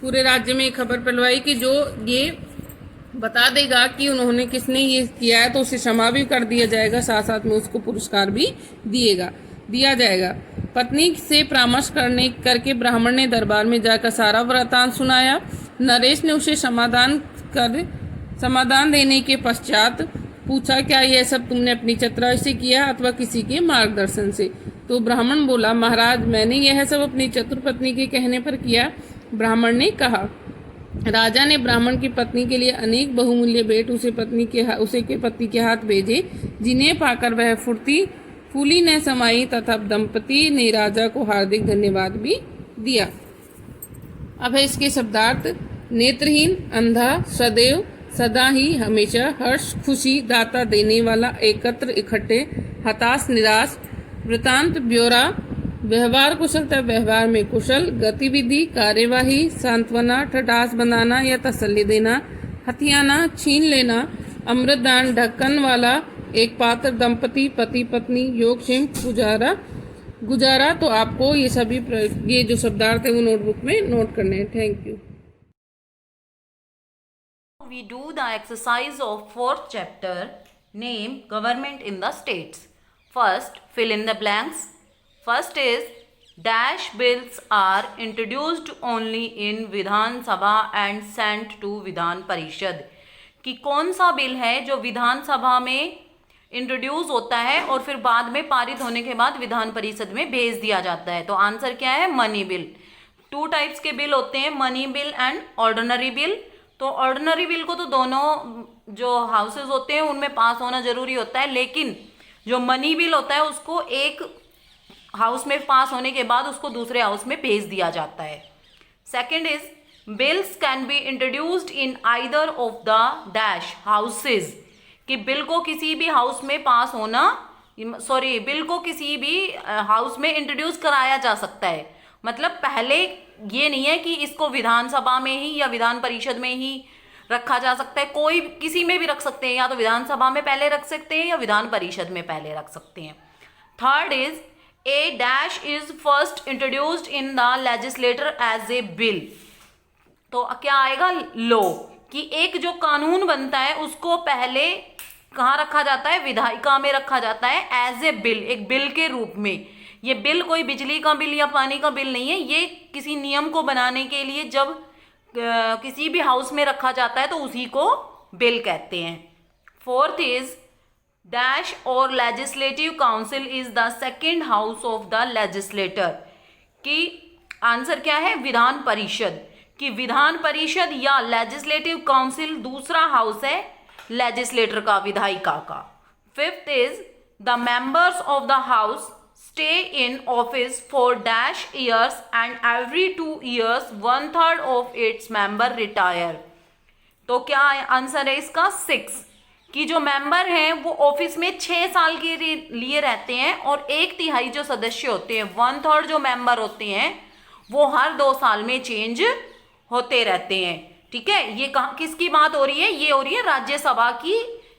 पूरे राज्य में एक खबर फैलवाई कि जो ये बता देगा कि उन्होंने किसने ये किया है तो उसे क्षमा भी कर दिया जाएगा, साथ साथ में उसको पुरस्कार भी दिया जाएगा। पत्नी से परामर्श करके ब्राह्मण ने दरबार में जाकर सारा वृतांत सुनाया। नरेश ने उसे समाधान देने के पश्चात पूछा, क्या यह सब तुमने अपनी चतुराई से किया अथवा किसी के मार्गदर्शन से? तो ब्राह्मण बोला, महाराज, मैंने यह सब अपनी चतुर पत्नी के कहने पर किया। ब्राह्मण ने कहा। राजा ने ब्राह्मण की पत्नी के लिए अनेक बहुमूल्य भेंट उसे के पति के हाथ भेजे, जिन्हें पाकर वह फूली न समाई तथा दंपति ने राजा को हार्दिक धन्यवाद भी दिया। अब है इसके शब्दार्थ। नेत्रहीन, अंधा, सदैव, सदा ही, हमेशा, हर्ष, खुशी, दाता, देने वाला, एकत्र, इकट्ठे, हताश, निराश, वृतांत, ब्यौरा, व्यवहार कुशलता, व्यवहार में कुशल, गतिविधि, कार्यवाही, सांत्वना, ठठास बनाना या तसल्ली देना, हथियाना, छीन लेना, अमृतदान, ढक्कन वाला, एक पात्र, दंपति, पति पत्नी, योगक्षेम, गुजारा। तो आपको ये जो शब्दार्थ है वो नोटबुक में नोट करने हैं। Thank you.
We do the exercise of 4th chapter, name government in the states. First, fill in the blanks. First is dash bills are introduced only in Vidhan Sabha and Saint to Vidhan Parishad. कि कौन सा bill है जो विधानसभा में introduce होता है और फिर बाद में पारित होने के बाद विधान परिषद में भेज दिया जाता है। तो आंसर क्या है? Money bill. 2 टाइप्स के बिल होते हैं, money bill and ordinary bill. तो ऑर्डिनरी बिल को तो दोनों जो हाउसेज होते हैं उनमें पास होना जरूरी होता है, लेकिन जो मनी बिल होता है उसको एक हाउस में पास होने के बाद उसको दूसरे हाउस में भेज दिया जाता है। Second is bills can be introduced in either of the dash houses. कि बिल को किसी भी हाउस में पास होना, सॉरी, बिल को किसी भी हाउस में इंट्रोड्यूस कराया जा सकता है। मतलब पहले ये नहीं है कि इसको विधानसभा में ही या विधान परिषद में ही रखा जा सकता है, कोई किसी में भी रख सकते हैं, या तो विधानसभा में पहले रख सकते हैं या विधान परिषद में पहले रख सकते हैं। Third is a dash is first introduced in the legislator as a bill. तो क्या आएगा? लो। कि एक जो कानून बनता है उसको पहले कहाँ रखा जाता है? विधायिका में रखा जाता है एज ए बिल, एक बिल के रूप में। ये बिल कोई बिजली का बिल या पानी का बिल नहीं है, ये किसी नियम को बनाने के लिए जब किसी भी हाउस में रखा जाता है तो उसी को बिल कहते हैं। फोर्थ इज डैश और legislative council is the second house of the legislator. कि आंसर क्या है? विधान परिषद। कि विधान परिषद या लेजिस्लेटिव काउंसिल दूसरा हाउस है लेजिस्लेटर का, विधायिका का। Fifth is the members of the house stay in office for dash years and every 2 years 1/3 of its member retire. तो क्या आंसर है इसका? 6। कि जो मेंबर हैं वो ऑफिस में 6 साल के लिए रहते हैं और 1/3 जो सदस्य होते हैं, 1/3 जो मेंबर होते हैं वो हर 2 साल में चेंज होते रहते हैं। ठीक है, ये किसकी बात हो रही है? ये हो रही है राज्यसभा की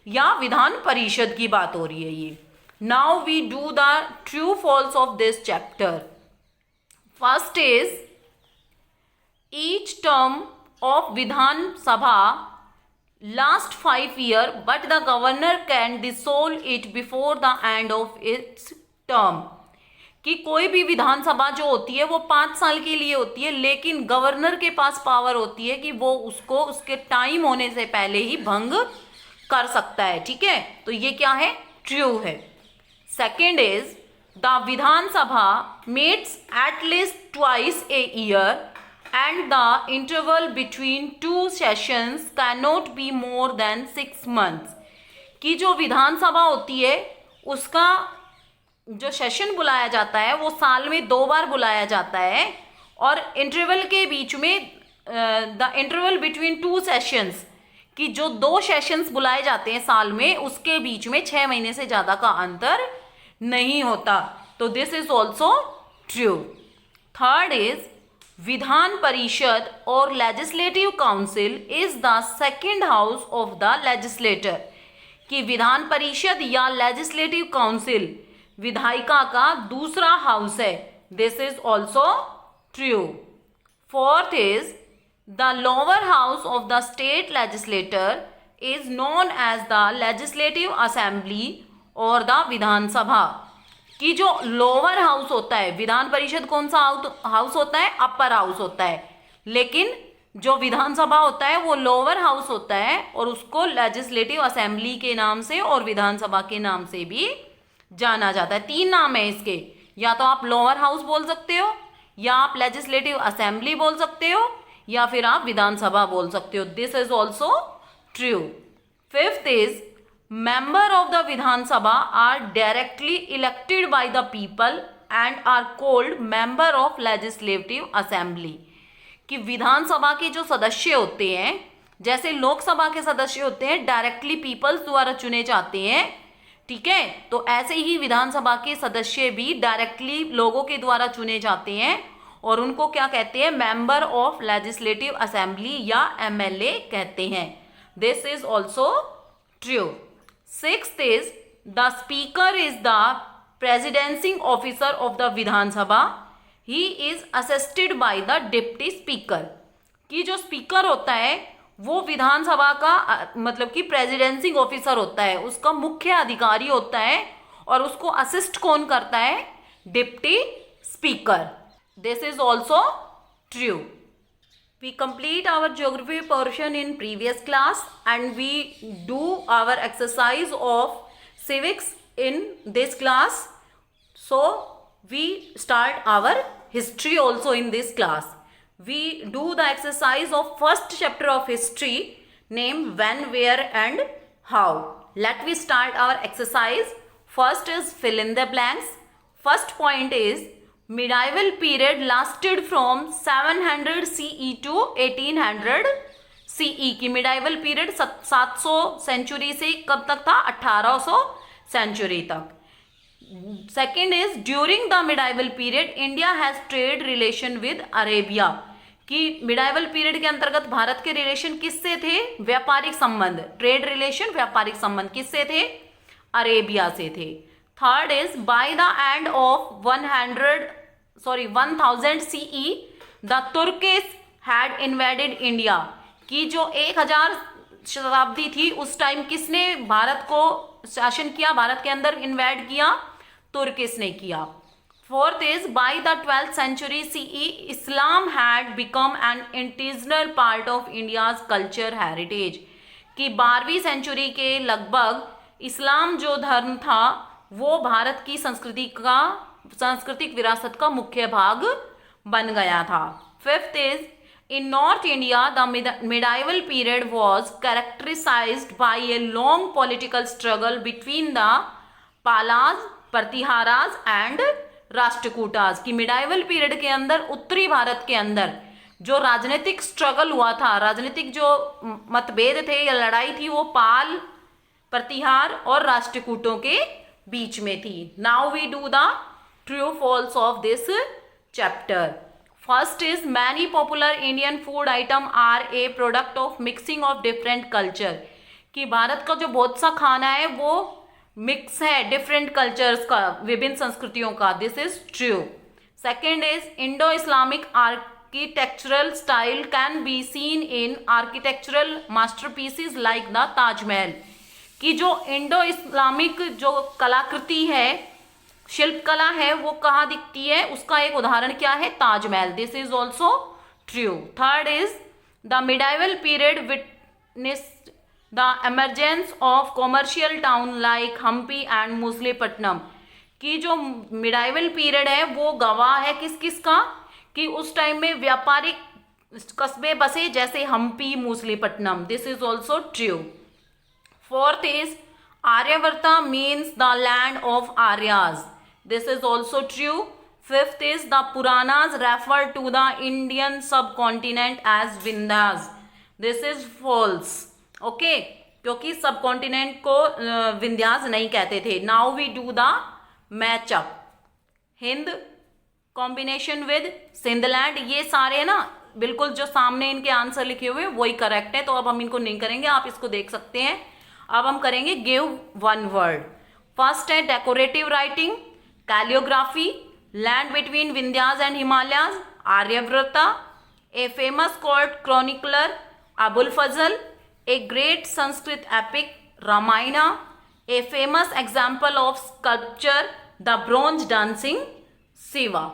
या विधान परिषद की बात हो रही है ये। Now we do the true false of this chapter. First is each term of Vidhan Sabha last 5 years but the governor can dissolve it before the end of its term। कि कोई भी विधानसभा जो होती है वो 5 साल के लिए होती है, लेकिन गवर्नर के पास पावर होती है कि वो उसको उसके टाइम होने से पहले ही भंग कर सकता है। ठीक है, तो ये क्या है? ट्रू है। Second is the Vidhan Sabha meets at least twice a year and the interval between 2 sessions cannot be more than 6 months। कि जो विधानसभा होती है उसका जो सेशन बुलाया जाता है वो साल में 2 बार बुलाया जाता है, और इंटरवल के बीच में द इंटरवल बिटवीन 2 सेशंस, कि जो 2 सेशंस बुलाए जाते हैं साल में उसके बीच में 6 महीने से ज़्यादा का अंतर नहीं होता। तो this is also true. Third is Vidhan Parishad और legislative council is the second house of the legislator. कि विधान परिषद या लेजिस्लेटिव काउंसिल विधायिका का दूसरा हाउस है। This is also true. Fourth is the lower house of the state legislator is known as the legislative assembly और the Vidhansabha. कि जो lower house होता है, विधान परिषद कौन सा हाउस होता है? अपर हाउस होता है, लेकिन जो विधानसभा होता है वो लोअर हाउस होता है और उसको लेजिस्लेटिव असेंबली के नाम से और विधानसभा के नाम से भी जाना जाता है। 3 नाम है इसके, या तो आप लोअर हाउस बोल सकते हो, या आप लेजिस्लेटिव असेंबली बोल सकते हो, या फिर आप विधानसभा बोल सकते हो। This is also true. Fifth is member of the Vidhan Sabha are directly elected by the people and are called member of legislative assembly। कि विधानसभा के जो सदस्य होते हैं, जैसे लोकसभा के सदस्य होते हैं डायरेक्टली पीपल्स द्वारा चुने जाते हैं, ठीक है, तो ऐसे ही विधानसभा के सदस्य भी डायरेक्टली लोगों के द्वारा चुने जाते हैं और उनको क्या कहते हैं? मेंबर ऑफ लेजिस्लेटिव असेंबली या MLA कहते हैं। This is also true. Sixth is the speaker is the presiding officer of the Vidhan Sabha. He is assisted by the deputy speaker। कि जो स्पीकर होता है वो विधानसभा का मतलब कि प्रेसिडेंसिंग ऑफिसर होता है, उसका मुख्य अधिकारी होता है, और उसको असिस्ट कौन करता है? deputy speaker. This is also true. We complete our geography portion in previous class and we do our exercise of civics in this class. So we start our history also in this class. We do the exercise of first chapter of history named when, where and how. Let me start our exercise. First is fill in the blanks. First point is medieval period lasted from 700 CE to 1800 CE की medieval period 700 century से कब तक था 1800 century तक. Second is during the medieval period India has trade relation with Arabia कि medieval period के अंतर्गत भारत के रिलेशन किससे थे? व्यापारिक संबंध. ट्रेड रिलेशन व्यापारिक संबंध किससे थे? अरेबिया से थे. Third is by the end of 1000 CE the Turkish had invaded India कि जो 1000 शताब्दी थी उस टाइम किसने भारत को शासन किया, भारत के अंदर इन्वेड किया? तुर्किस ने किया. Fourth is by the 12th century CE Islam had become an integral part of India's culture heritage कि 12वीं सेंचुरी के लगभग इस्लाम जो धर्म था वो भारत की सांस्कृतिक विरासत का मुख्य भाग बन गया था. Fifth is in North India the medieval period was characterized by a long political struggle between the Palas, Pratiharas and Rashtrakutas की मिडाइवल पीरियड के अंदर उत्तरी भारत के अंदर जो राजनीतिक स्ट्रगल हुआ था, राजनीतिक जो मतभेद थे या लड़ाई थी वो पाल, प्रतिहार और राष्ट्रकूटों के बीच में थी. Now we do the true false of this chapter. First is many popular Indian food item are a product of mixing of different culture कि भारत का जो बहुत सा खाना है वो मिक्स है डिफरेंट कल्चर्स का, विभिन्न संस्कृतियों का. This is true. Second is Indo Islamic architectural style can be seen in architectural masterpieces like the Taj Mahal कि जो इंडो इस्लामिक जो कलाकृति है, शिल्प कला है, वो कहाँ दिखती है? उसका एक उदाहरण क्या है? Taj Mahal. This is also true. Third is the medieval period witness the emergence of commercial town like Hampi and Masulipatnam कि जो मिडाइवल पीरियड है वो गवाह है किस किस का कि उस टाइम में व्यापारिक कस्बे बसे जैसे Hampi, Masulipatnam. This is also true. Fourth is Aryavarta means the land of Aryas. This is also true. Fifth is the Puranas refer to the Indian subcontinent as Vindhyas. This is false. Okay, क्योंकि subcontinent को विंध्यास नहीं कहते थे. Now we do the matchup. Hind combination with Sindhland, ये सारे ना बिल्कुल जो सामने इनके आंसर लिखे हुए वही करेक्ट है, तो अब हम इनको नहीं करेंगे, आप इसको देख सकते हैं. अब हम करेंगे गिव वन वर्ड. फर्स्ट है decorative writing, calligraphy, land between Vindhyas and Himalayas, Aryavarta, a famous court chronicler Abul Fazal, a great Sanskrit epic Ramayana, a famous example of sculpture the bronze dancing Shiva.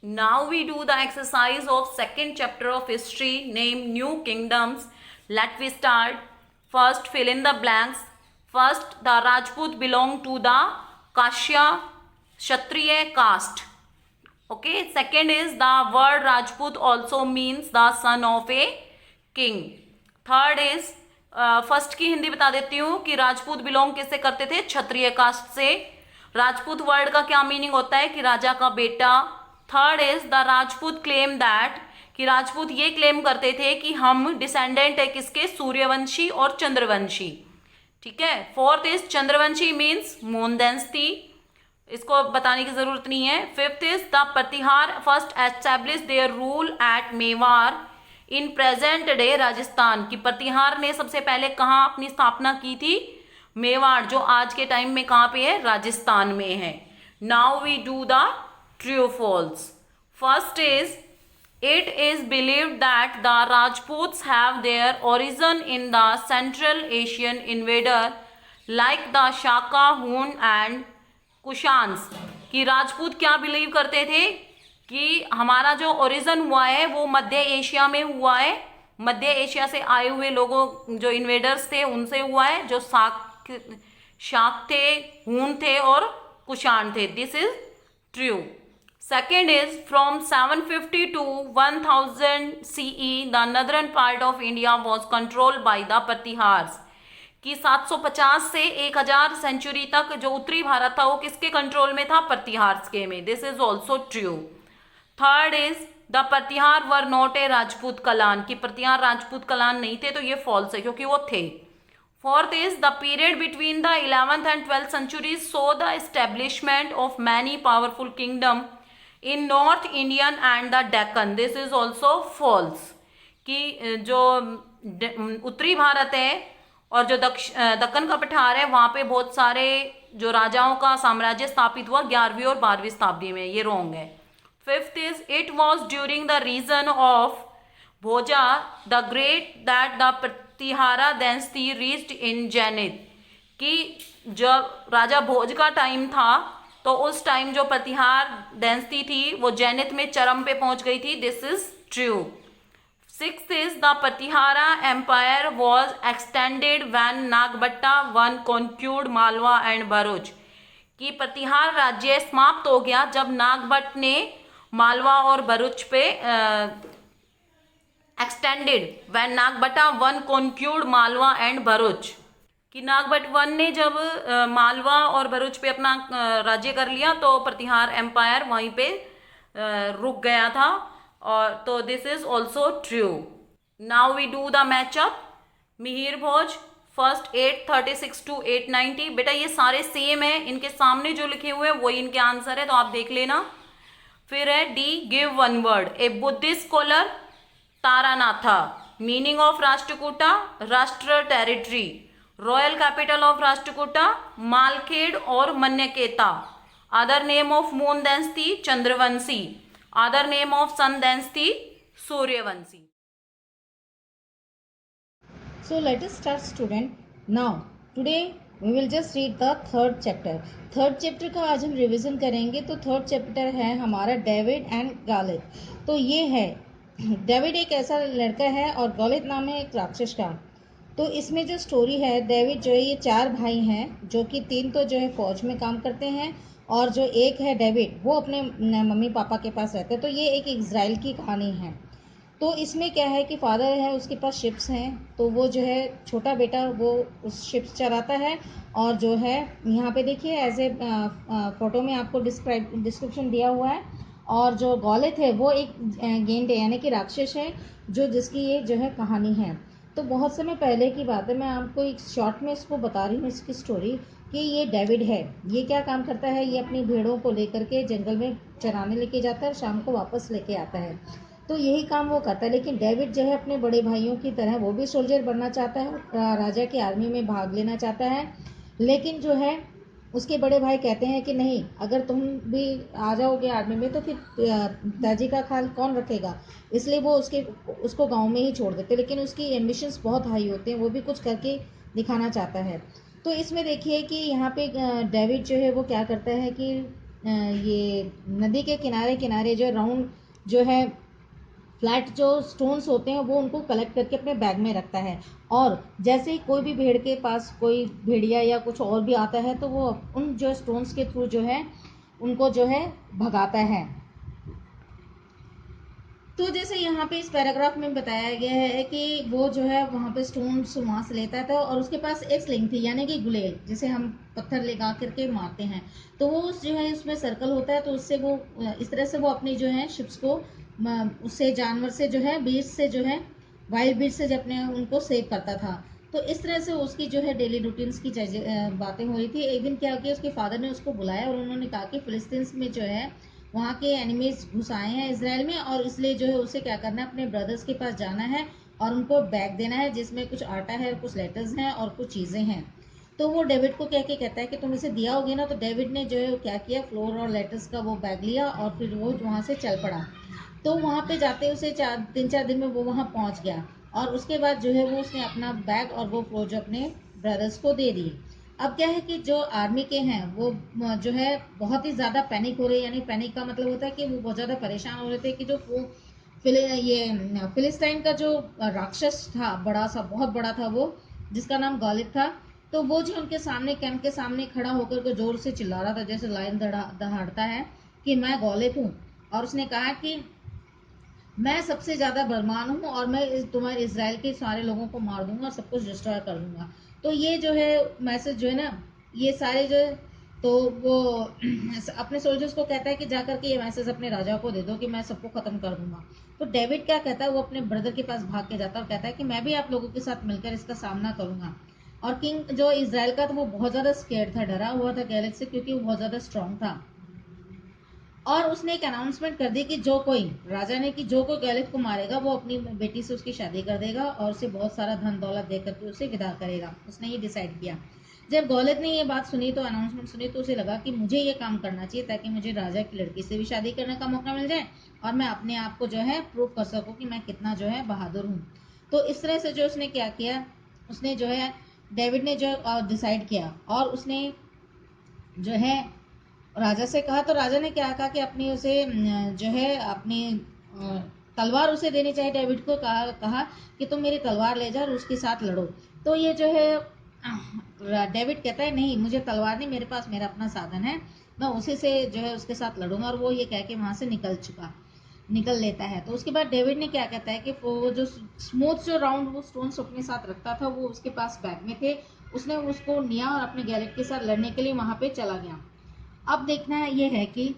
Now we do the exercise of second chapter of history name new kingdoms. Let we start. First, fill in the blanks. First, the Rajput belong to the Kashya Kshatriya caste. Okay. Second is the word Rajput also means the son of a king. Third is first की हिंदी बता देती हूँ कि Rajput belong किससे करते थे? क्षत्रिय cast से. Rajput word का क्या मीनिंग होता है? कि राजा का बेटा. Third is the Rajput claim that कि राजपूत ये क्लेम करते थे कि हम डिसेंडेंट है किसके? सूर्यवंशी और चंद्रवंशी. ठीक है. Fourth is Chandravanshi means moon dynasty, इसको बताने की जरूरत नहीं है. Fifth is the Pratihar first establish their rule at Mewar in present day Rajasthan. की प्रतिहार ने सबसे पहले कहाँ अपनी स्थापना की थी? मेवाड़, जो आज के टाइम में कहाँ पे है? राजस्थान में है. Now we do the true false. First is it is believed that the Rajputs have their origin in the Central Asian invader like the Shaka, Hun and Kushans. कि राजपूत क्या बिलीव करते थे कि हमारा जो ओरिजिन हुआ है वो मध्य एशिया में हुआ है, मध्य एशिया से आए हुए लोगों जो इन्वेडर्स थे उनसे हुआ है, जो शाक थे, हून थे और कुषाण थे। This is true. Second is from 750 to 1000 CE, the northern part of India was controlled by the Pratihars. कि 750 से 1000 सेंचुरी तक जो उत्तरी भारत था वो किसके कंट्रोल में था? प्रतिहार्स के में। This is also true. Third is the Pratihara were not a Rajput clan, कि प्रतिहार राजपूत कलान नहीं थे, तो ये फॉल्स है क्योंकि वो थे। Fourth is the period between the 11th and 12th centuries saw the establishment of many powerful kingdom in North Indian and the Deccan. This is also false, कि जो उत्तरी भारत है और जो दक्कन का पठार है वहाँ पे बहुत सारे जो राजाओं का साम्राज्य स्थापित हुआ 11वीं और 12वीं शताब्दी में, ये रॉन्ग है। Fifth is it was during the reign of Bhoja the great that the Pratihara dynasty reached in zenith, कि जब राजा भोज का टाइम था तो उस टाइम जो प्रतिहार डायनेस्टी थी वो जैनिथ में चरम पे पहुंच गई थी। This is true. Sixth is the Pratihara empire was extended when Nagabhatta one conquered Malwa and Bharuch, कि प्रतिहार राज्य समाप्त हो गया जब नागभट्ट ने मालवा और भरूच पे extended when Nagabhatta one conquered Malwa and Bharuch, कि नागभट्ट वन ने जब मालवा और भरूच पे अपना राज्य कर लिया तो प्रतिहार एम्पायर वहीं पे रुक गया था। और तो this is also true. Now we do the match up. Mihir Bhoj first 836 to 890। बेटा ये सारे सेम है, इनके सामने जो लिखे हुए हैं वही इनके आंसर है, तो आप देख लेना। फिर है D give one word. A Buddhist scholar Taranatha. Meaning of Rashtrakuta rashtra territory. Royal capital of Rashtrakuta Malkhed और Manyakheta. Other name of moon dynasty Chandravanshi. Other name of sun dynasty Suryavanshi.
So let us start student. Now today we will just read the third chapter. Third chapter का आज हम revision करेंगे। तो third chapter है हमारा David and गॉलियथ। तो ये है, डेविड एक ऐसा लड़का है और गॉलियथ नाम है एक राक्षस का। तो इसमें जो स्टोरी है, डेविड जो है ये 4 भाई हैं, जो कि 3 तो जो है फौज में काम करते हैं और जो एक है डेविड वो अपने मम्मी पापा के पास रहते हैं। तो ये एक इज़राइल की कहानी है। तो इसमें क्या है कि फादर है उसके पास शिप्स हैं, तो वो जो है छोटा बेटा वो उस शिप्स चलाता है। और जो है यहाँ पे देखिए एज ए फोटो में आपको डिस्क्रिप्शन दिया हुआ है। और जो गॉलियथ है वो एक गेंड है यानी कि राक्षस है, जो जिसकी ये जो है कहानी है। तो बहुत समय पहले की बात है, मैं आपको एक शॉर्ट में इसको बता रही हूँ इसकी स्टोरी कि ये डेविड है, ये क्या काम करता है, ये अपनी भेड़ों को लेकर के जंगल में चराने लेके जाता है और शाम को वापस लेके आता है। तो यही काम वो करता है। लेकिन डेविड जो है अपने बड़े भाइयों की तरह वो भी सोल्जर बनना चाहता है, राजा की आर्मी में भाग लेना चाहता है। लेकिन जो है उसके बड़े भाई कहते हैं कि नहीं, अगर तुम भी आ जाओगे आर्मी में तो फिर दादी का ख्याल कौन रखेगा। इसलिए वो उसको गांव में ही छोड़ देते। लेकिन उसकी एम्बिशंस बहुत हाई होते हैं, वो भी कुछ करके दिखाना चाहता है। तो इसमें देखिए कि यहाँ पे डेविड जो है वो क्या करता है कि ये नदी के किनारे किनारे जो राउंड जो है फ्लैट जो स्टोन्स होते हैं वो उनको कलेक्ट करके अपने बैग में रखता है। और जैसे ही कोई भी भेड़ के पास कोई भेड़िया या कुछ और भी आता है तो वो उन जो स्टोन्स के थ्रू जो है उनको जो है भगाता है। तो जैसे यहाँ पे इस पैराग्राफ में बताया गया है कि वो जो है वहाँ पे स्टोन्स वहाँ से लेता था और उसके पास एक स्लिंग थी यानी कि गुलेल, जिसे हम पत्थर लगा करके मारते हैं। तो वो जो है उसमें सर्कल होता है, तो उससे वो इस तरह से वो अपनी जो है शिप्स को उससे जानवर से जो है बीच से जो है वाइल्ड बीच से जब अपने उनको सेव करता था। तो इस तरह से उसकी जो है डेली रूटीन्स की बातें हो रही थी। एक दिन क्या किया, उसके फादर ने उसको बुलाया और उन्होंने कहा कि फिलिस्तीन्स में जो है वहाँ के एनिमीज घुस आए हैं इजराइल में, और इसलिए जो है उसे क्या करना है, अपने ब्रदर्स के पास जाना है और उनको बैग देना है जिसमें कुछ आटा है, कुछ लेटर्स हैं और कुछ चीज़ें हैं। तो वो डेविड को कह के कहता है कि तुम इसे दिया होगे ना। तो डेविड ने जो है क्या किया, फ्लोर और लेटर्स का वो बैग लिया और फिर वो वहाँ से चल पड़ा। तो वहाँ पे जाते उसे 3-4 दिन में वो वहाँ पहुँच गया और उसके बाद जो है वो उसने अपना बैग और वो फ्लोर जो अपने ब्रदर्स को दे दी। अब क्या है कि जो आर्मी के हैं वो जो है बहुत ही ज़्यादा पैनिक हो रहे, यानी पैनिक का मतलब होता है कि वो बहुत ज़्यादा परेशान हो रहे थे कि जो वो फिलिस्तीन का जो राक्षस था, बड़ा सा, बहुत बड़ा था वो, जिसका नाम गालिब था, तो वो जो उनके सामने, कैंप के सामने खड़ा होकर के जोर से चिल्ला रहा था, जैसे लायन दहाड़ता है कि मैं गालिब हूँ। और उसने कहा कि मैं सबसे ज़्यादा बलवान हूँ और मैं तुम्हारे इसराइल के सारे लोगों को मार दूंगा और सब कुछ डिस्ट्रॉय कर दूंगा। तो ये जो है मैसेज जो है ना, ये सारे जो, तो वो अपने सोल्जर्स को कहता है कि जाकर के ये मैसेज अपने राजा को दे दो कि मैं सबको खत्म कर दूंगा। तो डेविड क्या कहता है, वो अपने ब्रदर के पास भाग के जाता है और कहता है कि मैं भी आप लोगों के साथ मिलकर इसका सामना करूंगा। और किंग जो इसराइल का था वो बहुत ज़्यादा स्केर्ड था, डरा हुआ था गैलिक से, क्योंकि वो बहुत ज़्यादा स्ट्रांग था। और उसने एक अनाउंसमेंट कर दी कि जो कोई, राजा ने, कि जो कोई गैलित को मारेगा वो अपनी बेटी से उसकी शादी कर देगा और उसे बहुत सारा धन दौलत देकर के उसे विदा करेगा। उसने ये डिसाइड किया। जब गौलत ने ये बात सुनी, तो अनाउंसमेंट सुनी, तो उसे लगा कि मुझे ये काम करना चाहिए ताकि मुझे राजा की लड़की से भी शादी करने का मौका मिल जाए और मैं अपने आप को जो है प्रूव कर सकूं कि मैं कितना जो है बहादुर हूँ। तो इस तरह से जो उसने क्या किया, उसने जो है, डेविड ने जो डिसाइड किया और उसने जो है राजा से कहा। तो राजा ने क्या कहा कि अपनी उसे जो है अपनी तलवार उसे देनी चाहिए। डेविड को कहा कि तुम मेरी तलवार ले जाओ और उसके साथ लड़ो। तो ये जो है डेविड कहता है नहीं, मुझे तलवार नहीं, मेरे पास मेरा अपना साधन है, मैं उसी से जो है उसके साथ लड़ूंगा। और वो ये कह के वहां से निकल लेता है। तो उसके बाद डेविड ने क्या कहता है कि वो जो स्मूथ जो राउंड वो स्टोन्स अपने साथ रखता था, वो उसके पास बैग में थे, उसने उसको लिया और अपने गैलेट के साथ लड़ने के लिए वहां पे चला गया। अब देखना ये है कि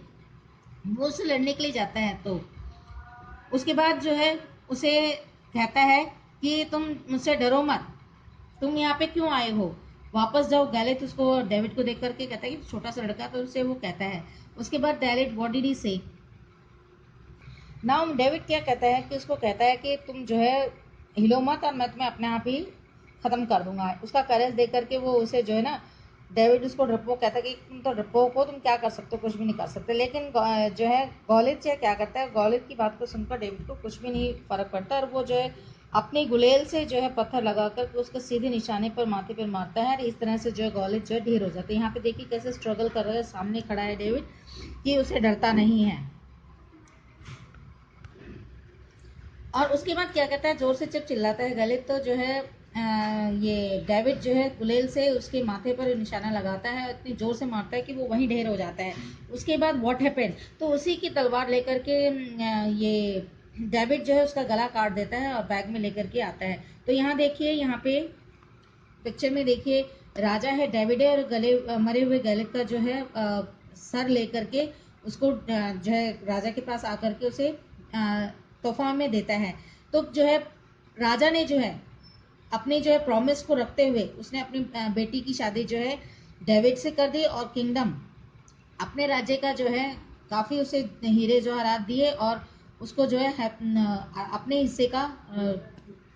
वो उससे लड़ने के लिए जाता है, तो उसके बाद जो है उसे कहता है कि तुम मुझसे डरो मत, तुम यहाँ पे क्यों आए हो, वापस जाओ। गैलेट उसको, डेविड को देख करके कहता है कि छोटा सा लड़का, तो उससे वो कहता है। उसके बाद डेविड, व्हाट डिड ही से, नाउ डेविड क्या कहता है कि उसको कहता है कि तुम जो है हिलो मत और मैं तुम्हें अपने आप ही खत्म कर दूंगा। उसका करेज देख करके वो उसे जो है ना, डेविड उसको डरपोक कहता है कि तुम तो डरपोक हो, तुम क्या कर सकते हो, कुछ भी नहीं कर सकते। लेकिन जो है गौलिद जो क्या करता है, गौलिद की बात को सुनकर डेविड को कुछ भी नहीं फर्क पड़ता और वो जो है अपनी गुलेल से जो है पत्थर लगाकर उसके सीधे निशाने पर, माथे पर मारता है। और इस तरह से जो है गौलिद जो है ढेर हो जाता है। यहाँ पे देखिए कैसे स्ट्रगल कर रहा है, सामने खड़ा है डेविड, कि उसे डरता नहीं है। और उसके बाद क्या कहता है, जोर से जब चिल्लाता है गलित, तो जो है ये डेविड जो है गुलेल से उसके माथे पर निशाना लगाता है, इतनी जोर से मारता है कि वो वहीं ढेर हो जाता है। उसके बाद व्हाट हैपेंड, तो उसी की तलवार लेकर के ये डेविड जो है उसका गला काट देता है और बैग में लेकर के आता है। तो यहाँ देखिए, यहाँ पे पिक्चर में देखिए, राजा है, डेविड है, और गले मरे हुए गैलित का जो है सर लेकर के उसको जो है राजा के पास आकर के उसे तोहफा में देता है। तो जो है राजा ने जो है अपने जो है प्रॉमिस को रखते हुए उसने अपनी बेटी की शादी जो है डेविड से कर दी और किंगडम, अपने राज्य का जो है काफ़ी उसे हीरे जवाहरात दिए और उसको जो है अपने हिस्से का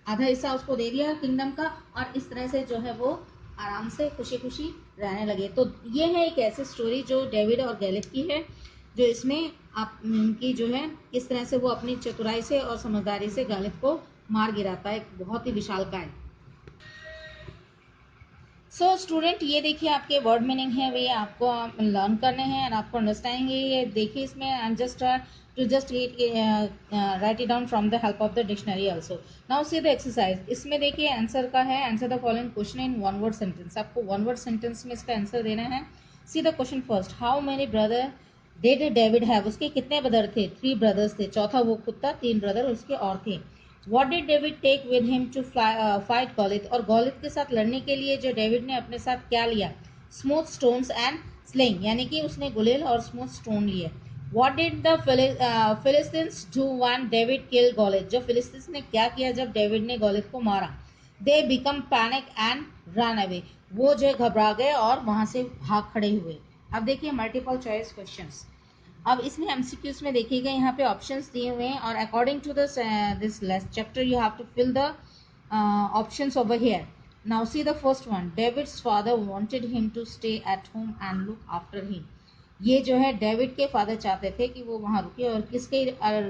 आधा हिस्सा उसको दे दिया किंगडम का। और इस तरह से जो है वो आराम से खुशी खुशी रहने लगे। तो ये है एक ऐसी स्टोरी जो डेविड और गैलित की है, जो इसमें आप की जो है किस तरह से वो अपनी चतुराई से और समझदारी से गैलित को मार गिराता है, एक बहुत ही विशालकाय। सो स्टूडेंट, ये देखिए आपके वर्ड मीनिंग है, वे आपको लर्न करने हैं और आपको अंडरस्टैंडिंग है। ये देखिए इसमें and just to just write it down from the help of the dictionary also. Now see the exercise, इसमें देखिए आंसर का है, answer the following question in one word sentence. आपको वन वर्ड सेंटेंस में इसका आंसर देना है। See the question first, how many brother did David have, उसके कितने ब्रदर थे, 3 ब्रदर्स थे, चौथा वो खुद था, 3 ब्रदर उसके और थे। What did David take with him to fight Goliath, और गौलियत के साथ लड़ने के लिए जो डेविड ने अपने साथ क्या लिया, स्मूथ स्टोन्स एंड स्लिंग, यानी कि उसने गुलेल और स्मूथ स्टोन लिए। What did the Philistines do when David killed Goliath, जो फिलिस्तीन ने क्या किया जब डेविड ने गौलियत को मारा। They become panic and run away, वो जो घबरा गए और वहां से भाग खड़े हुए। अब देखिए मल्टीपल चॉइस क्वेश्चंस। अब इसमें एमसीक्यूज में देखिएगा, यहाँ पे ऑप्शंस दिए हुए हैं और according to this chapter you have to fill the options over here. Now see the first one, David's father wanted him to stay at home and look after him. ये जो है डेविड के father चाहते थे कि वो वहाँ रुके और किसके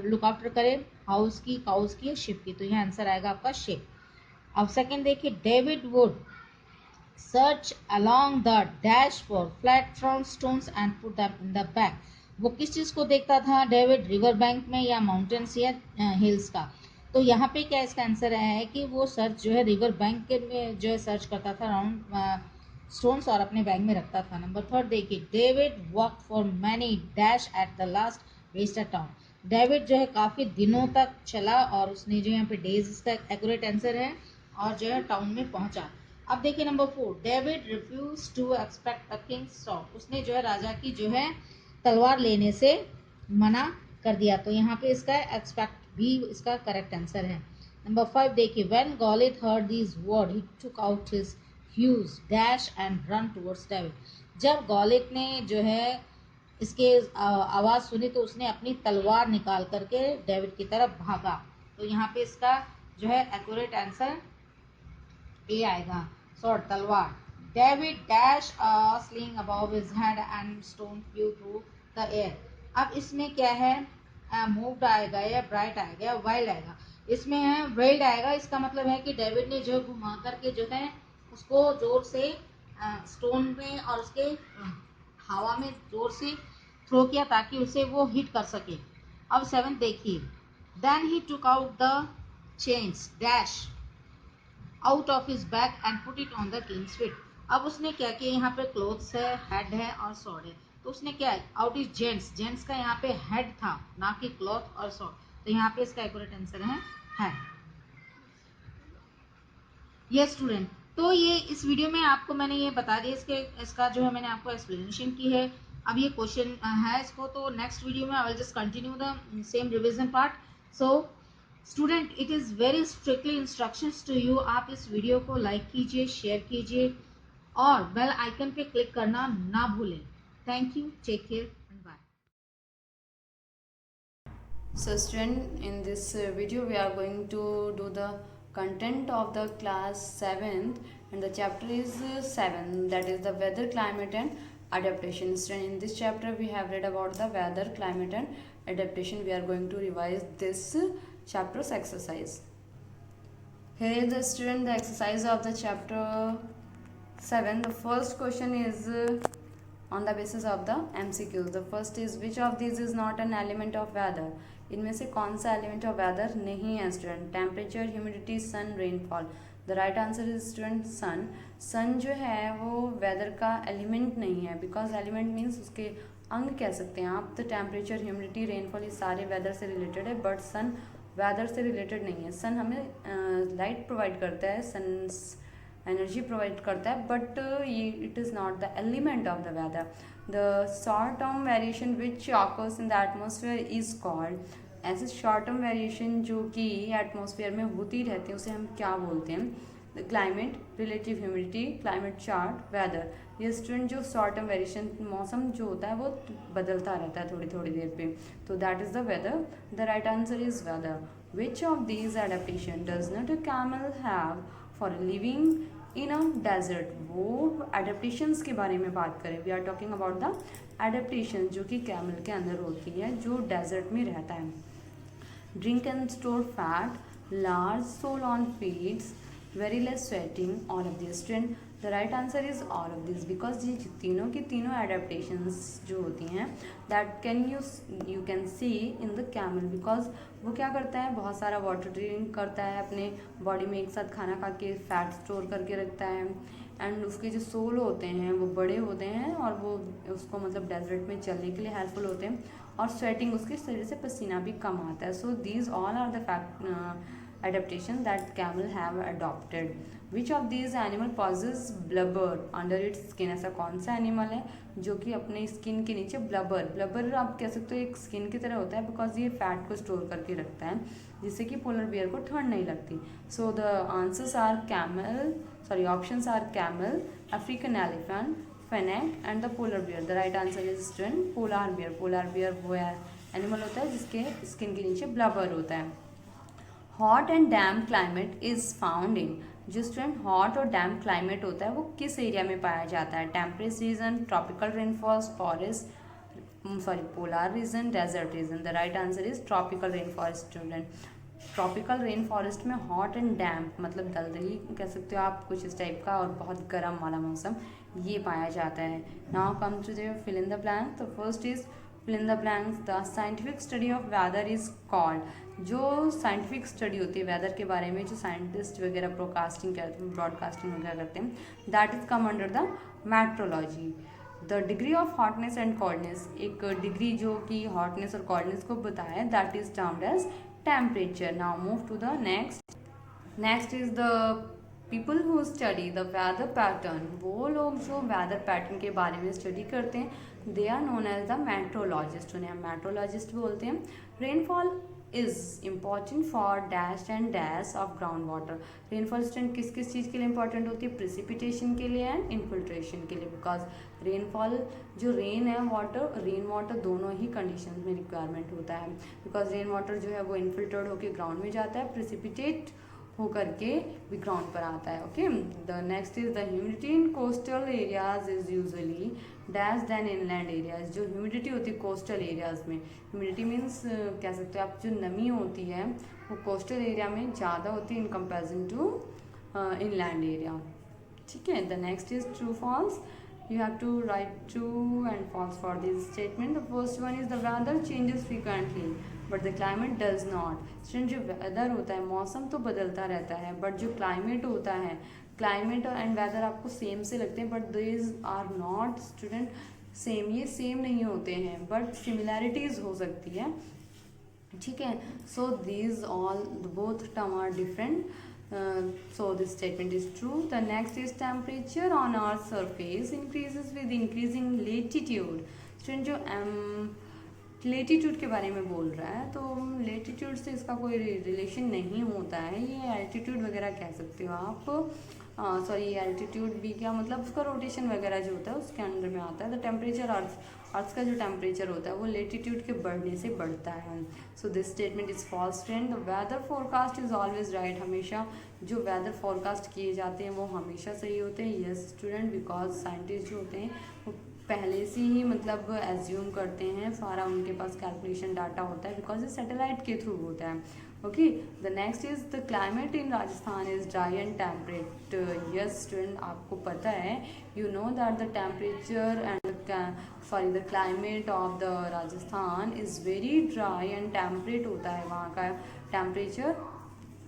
लुक आफ्टर करे, हाउस की, काउस की, शिप की। तो यहाँ आंसर आएगा आपका शिप। अब सेकंड देखिए, David would search along the dash for flat stones and put them in the bag. वो किस चीज को देखता था डेविड, रिवर बैंक में या माउंटेन्स या हिल्स का? तो यहाँ पे क्या इसका आंसर है कि वो सर्च जो है रिवर बैंक के में जो है सर्च करता था राउंड स्टोन्स और अपने बैग में रखता था। नंबर 3 देखिए, David walk for many dash at the last reached town. David जो है काफी दिनों तक चला और उसने जो यहाँ पे डेज इसका एक्यूरेट आंसर है और जो है टाउन में पहुंचा। अब देखिए number 4, David refuse to expect a king's sword. उसने जो है राजा की जो है तलवार लेने से मना कर दिया। तो यहाँ पे इसका एक्सपेक्ट भी इसका करेक्ट आंसर है। नंबर 5 देखिए, when Goliath heard these word he took out his huge dash and ran towards David. जब गॉलिथ ने जो है इसके आवाज सुनी तो उसने अपनी तलवार निकाल करके डेविड की तरफ भागा। तो यहाँ पे इसका जो है एक्यूरेट आंसर ए आएगा, स्वॉर्ड तलवार। David dash a sling above his head and stone flu through the air. अब इसमें क्या है, मूव्ड आएगा या ब्राइट आएगा या वाइल्ड आएगा? इसमें है वाइल्ड आएगा। इसका मतलब है कि डेविड ने जो घुमा करके जो है उसको जोर से स्टोन में और उसके हवा में जोर से थ्रो किया ताकि उसे वो हिट कर सके। अब 7 देखिए, then he took out the chains dash out of his bag and put it on the king's feet. अब उसने क्या किया, यहाँ पे क्लोथ्स है, हेड है और सॉर्ड है। तो उसने क्या, आउट इज जेंट्स, जेंट्स का यहाँ पे हेड था ना कि क्लॉथ और सॉर्ड। तो यहाँ पे इसका एक्यूरेट आंसर है हेड। ये स्टूडेंट, तो ये इस वीडियो में आपको मैंने ये बता दिया, इसका जो है मैंने आपको एक्सप्लेनेशन की है। अब ये क्वेश्चन है इसको, तो नेक्स्ट वीडियो में I will just continue the same revision part. So student, it is very strictly instructions to you. आप इस वीडियो को लाइक कीजिए, शेयर कीजिए और बेल आइकन पे क्लिक करना ना भूलें। Thank you, take care and bye.
So student, in this video we are going to do the content of the class 7th and the chapter is 7, that is the weather, climate and adaptation. Student, in this chapter we have read about the weather, climate and adaptation. We are going to revise this chapter's exercise. Here is the student, the exercise of the chapter 7. The first question is on the basis of the MCQs. The first is, which of these is not an element of weather? इनमें से कौन सा element of weather नहीं है student? Temperature, humidity, sun, rainfall. The right answer is student sun. Sun जो है वो weather का एलिमेंट नहीं है, बिकॉज एलिमेंट मीन्स उसके अंग कह सकते हैं आप। तो टेम्परेचर, ह्यूमिडिटी, रेनफॉल ये सारे वेदर से रिलेटेड है, बट सन वेदर से रिलेटेड नहीं है। सन हमें लाइट प्रोवाइड करता है, सन एनर्जी प्रोवाइड करता है, बट ये it is not the element of the weather. The short term variation which occurs in the atmosphere is called, ऐसे शॉर्ट टर्म वेरिएशन जो कि एटमोसफेयर में होती रहती है उसे हम क्या बोलते हैं? The climate, relative humidity, climate chart, weather. ये स्टूडेंट जो शॉर्ट टर्म वेरिएशन, मौसम जो होता है वो बदलता रहता है थोड़ी थोड़ी देर पे, तो that is the weather. The right answer is weather. Which of these adaptation does not a camel have for living in a desert? वो एडेप्टेशंस के बारे में बात करें, we are talking about the adaptation जो कि कैमल के अंदर होती है जो डेजर्ट में रहता है। Drink and store fat, large sole on feet, very less sweating, all of this. Student, the right answer is all of this, because ये तीनों की तीनों एडेप्टेशंस जो होती हैं that can you can see in the camel, because वो क्या करता है, बहुत सारा वाटर ड्रिंक करता है, अपने बॉडी में एक साथ खाना खा के फैट स्टोर करके रखता है, एंड उसके जो सोल होते हैं वो बड़े होते हैं और वो उसको मतलब डेजर्ट में चलने के लिए हेल्पफुल होते हैं, और स्वेटिंग उसके शरीर से पसीना भी कम आता है। So these all are the fact adaptation that camel have adopted. Which of these animal possesses blubber under its skin? ऐसा कौन सा एनिमल है जो कि अपने स्किन के नीचे ब्लबर आप कह सकते हो एक स्किन की तरह होता है, बिकॉज ये फैट को स्टोर करके रखता है जिससे कि पोलर बियर को ठंड नहीं लगती। So the answers are camel, sorry options are camel, African elephant, fennec and the polar bear. The right answer is student polar bear. Polar bear वो एनिमल होता है जिसके स्किन के नीचे ब्लबर होता है। Hot and damp climate is found in, जो student hot और डैम क्लाइमेट होता है वो किस एरिया में पाया जाता है? Temperate region, tropical rainforest, forest, sorry polar reason, desert region. The right answer is tropical rainforest. Student, tropical rain forest में हॉट एंड डैम्प मतलब दलदली कह सकते हो आप, कुछ इस टाइप का, और बहुत गर्म वाला मौसम ये पाया जाता है। Now come to the fill in the blank. तो first is fill in the blanks. The scientific study of weather is called. जो साइंटिफिक स्टडी होती है वेदर के बारे में, जो साइंटिस्ट वगैरह ब्रॉडकास्टिंग वगैरह करते हैं, that is come under the metrology. The degree of hotness and coldness, एक डिग्री जो कि हॉटनेस और कोल्डनेस को बताया, that is termed as temperature. Now move to the next is the people who study the weather pattern. वो लोग जो weather pattern के बारे में स्टडी करते हैं, they are known as the metrologist, उन्हें हम मेट्रोलॉजिस्ट बोलते हैं। Rainfall is important for dash and dash of ground water. Rainfall student किस किस चीज़ के लिए इंपॉर्टेंट होती है? प्रिसिपिटेशन के लिए एंड इन्फिल्ट्रेशन के लिए, बिकॉज रेनफॉल जो रेन है रेन वाटर दोनों ही कंडीशन में रिक्वायरमेंट होता है, बिकॉज रेन वाटर जो है वो इन्फिल्ट्रेट होकर ग्राउंड में जाता है, प्रिसिपिटेट होकर के भी ग्राउंड पर आता है। Okay, the next is the humidity in coastal areas is usually dash then inland areas. जो ह्यूमिडिटी होती है कोस्टल एरियाज में, ह्यूमिडिटी मीन्स कह सकते हो आप जो नमी होती है वो कोस्टल एरिया में ज़्यादा होती है in comparison to inland area. ठीक है, the next is true false. You have to write true and false for this statement. The first one is the weather changes frequently, but the climate does not. Student, जो weather होता है, मौसम तो बदलता रहता है, but जो climate होता है, climate and weather आपको same से लगते हैं, but these are not student same, ये same नहीं होते हैं, but similarities हो सकती है। ठीक है, so these all both term are different. So this statement is true. The next is temperature on Earth's surface increases with increasing latitude. Student, जो लेटीट्यूड के बारे में बोल रहा है, तो लेटीट्यूड से इसका कोई रिलेशन नहीं होता है, ये एल्टीट्यूड वगैरह कह सकते हो आप। सॉरी, एल्टीट्यूड भी क्या मतलब, उसका रोटेशन वगैरह जो होता है उसके अंडर में आता है। द टेम्परेचर अर्थ का जो टेम्परेचर होता है वो लेटीट्यूड के बढ़ने से बढ़ता है। So this statement is false friend. The weather forecast is always right. हमेशा जो वेदर फोरकास्ट किए जाते हैं वो हमेशा सही होते हैं। यस स्टूडेंट, बिकॉज साइंटिस्ट जो होते हैं वो पहले से ही मतलब एज्यूम करते हैं, सारा उनके पास कैलकुलेशन डाटा होता है, बिकॉज ये सैटेलाइट के थ्रू होता है। Okay, the next is the climate in Rajasthan is dry and temperate. Yes student, आपको पता है, you know that the temperature and the climate of the Rajasthan is very dry and temperate होता है वहाँ का टेम्परेचर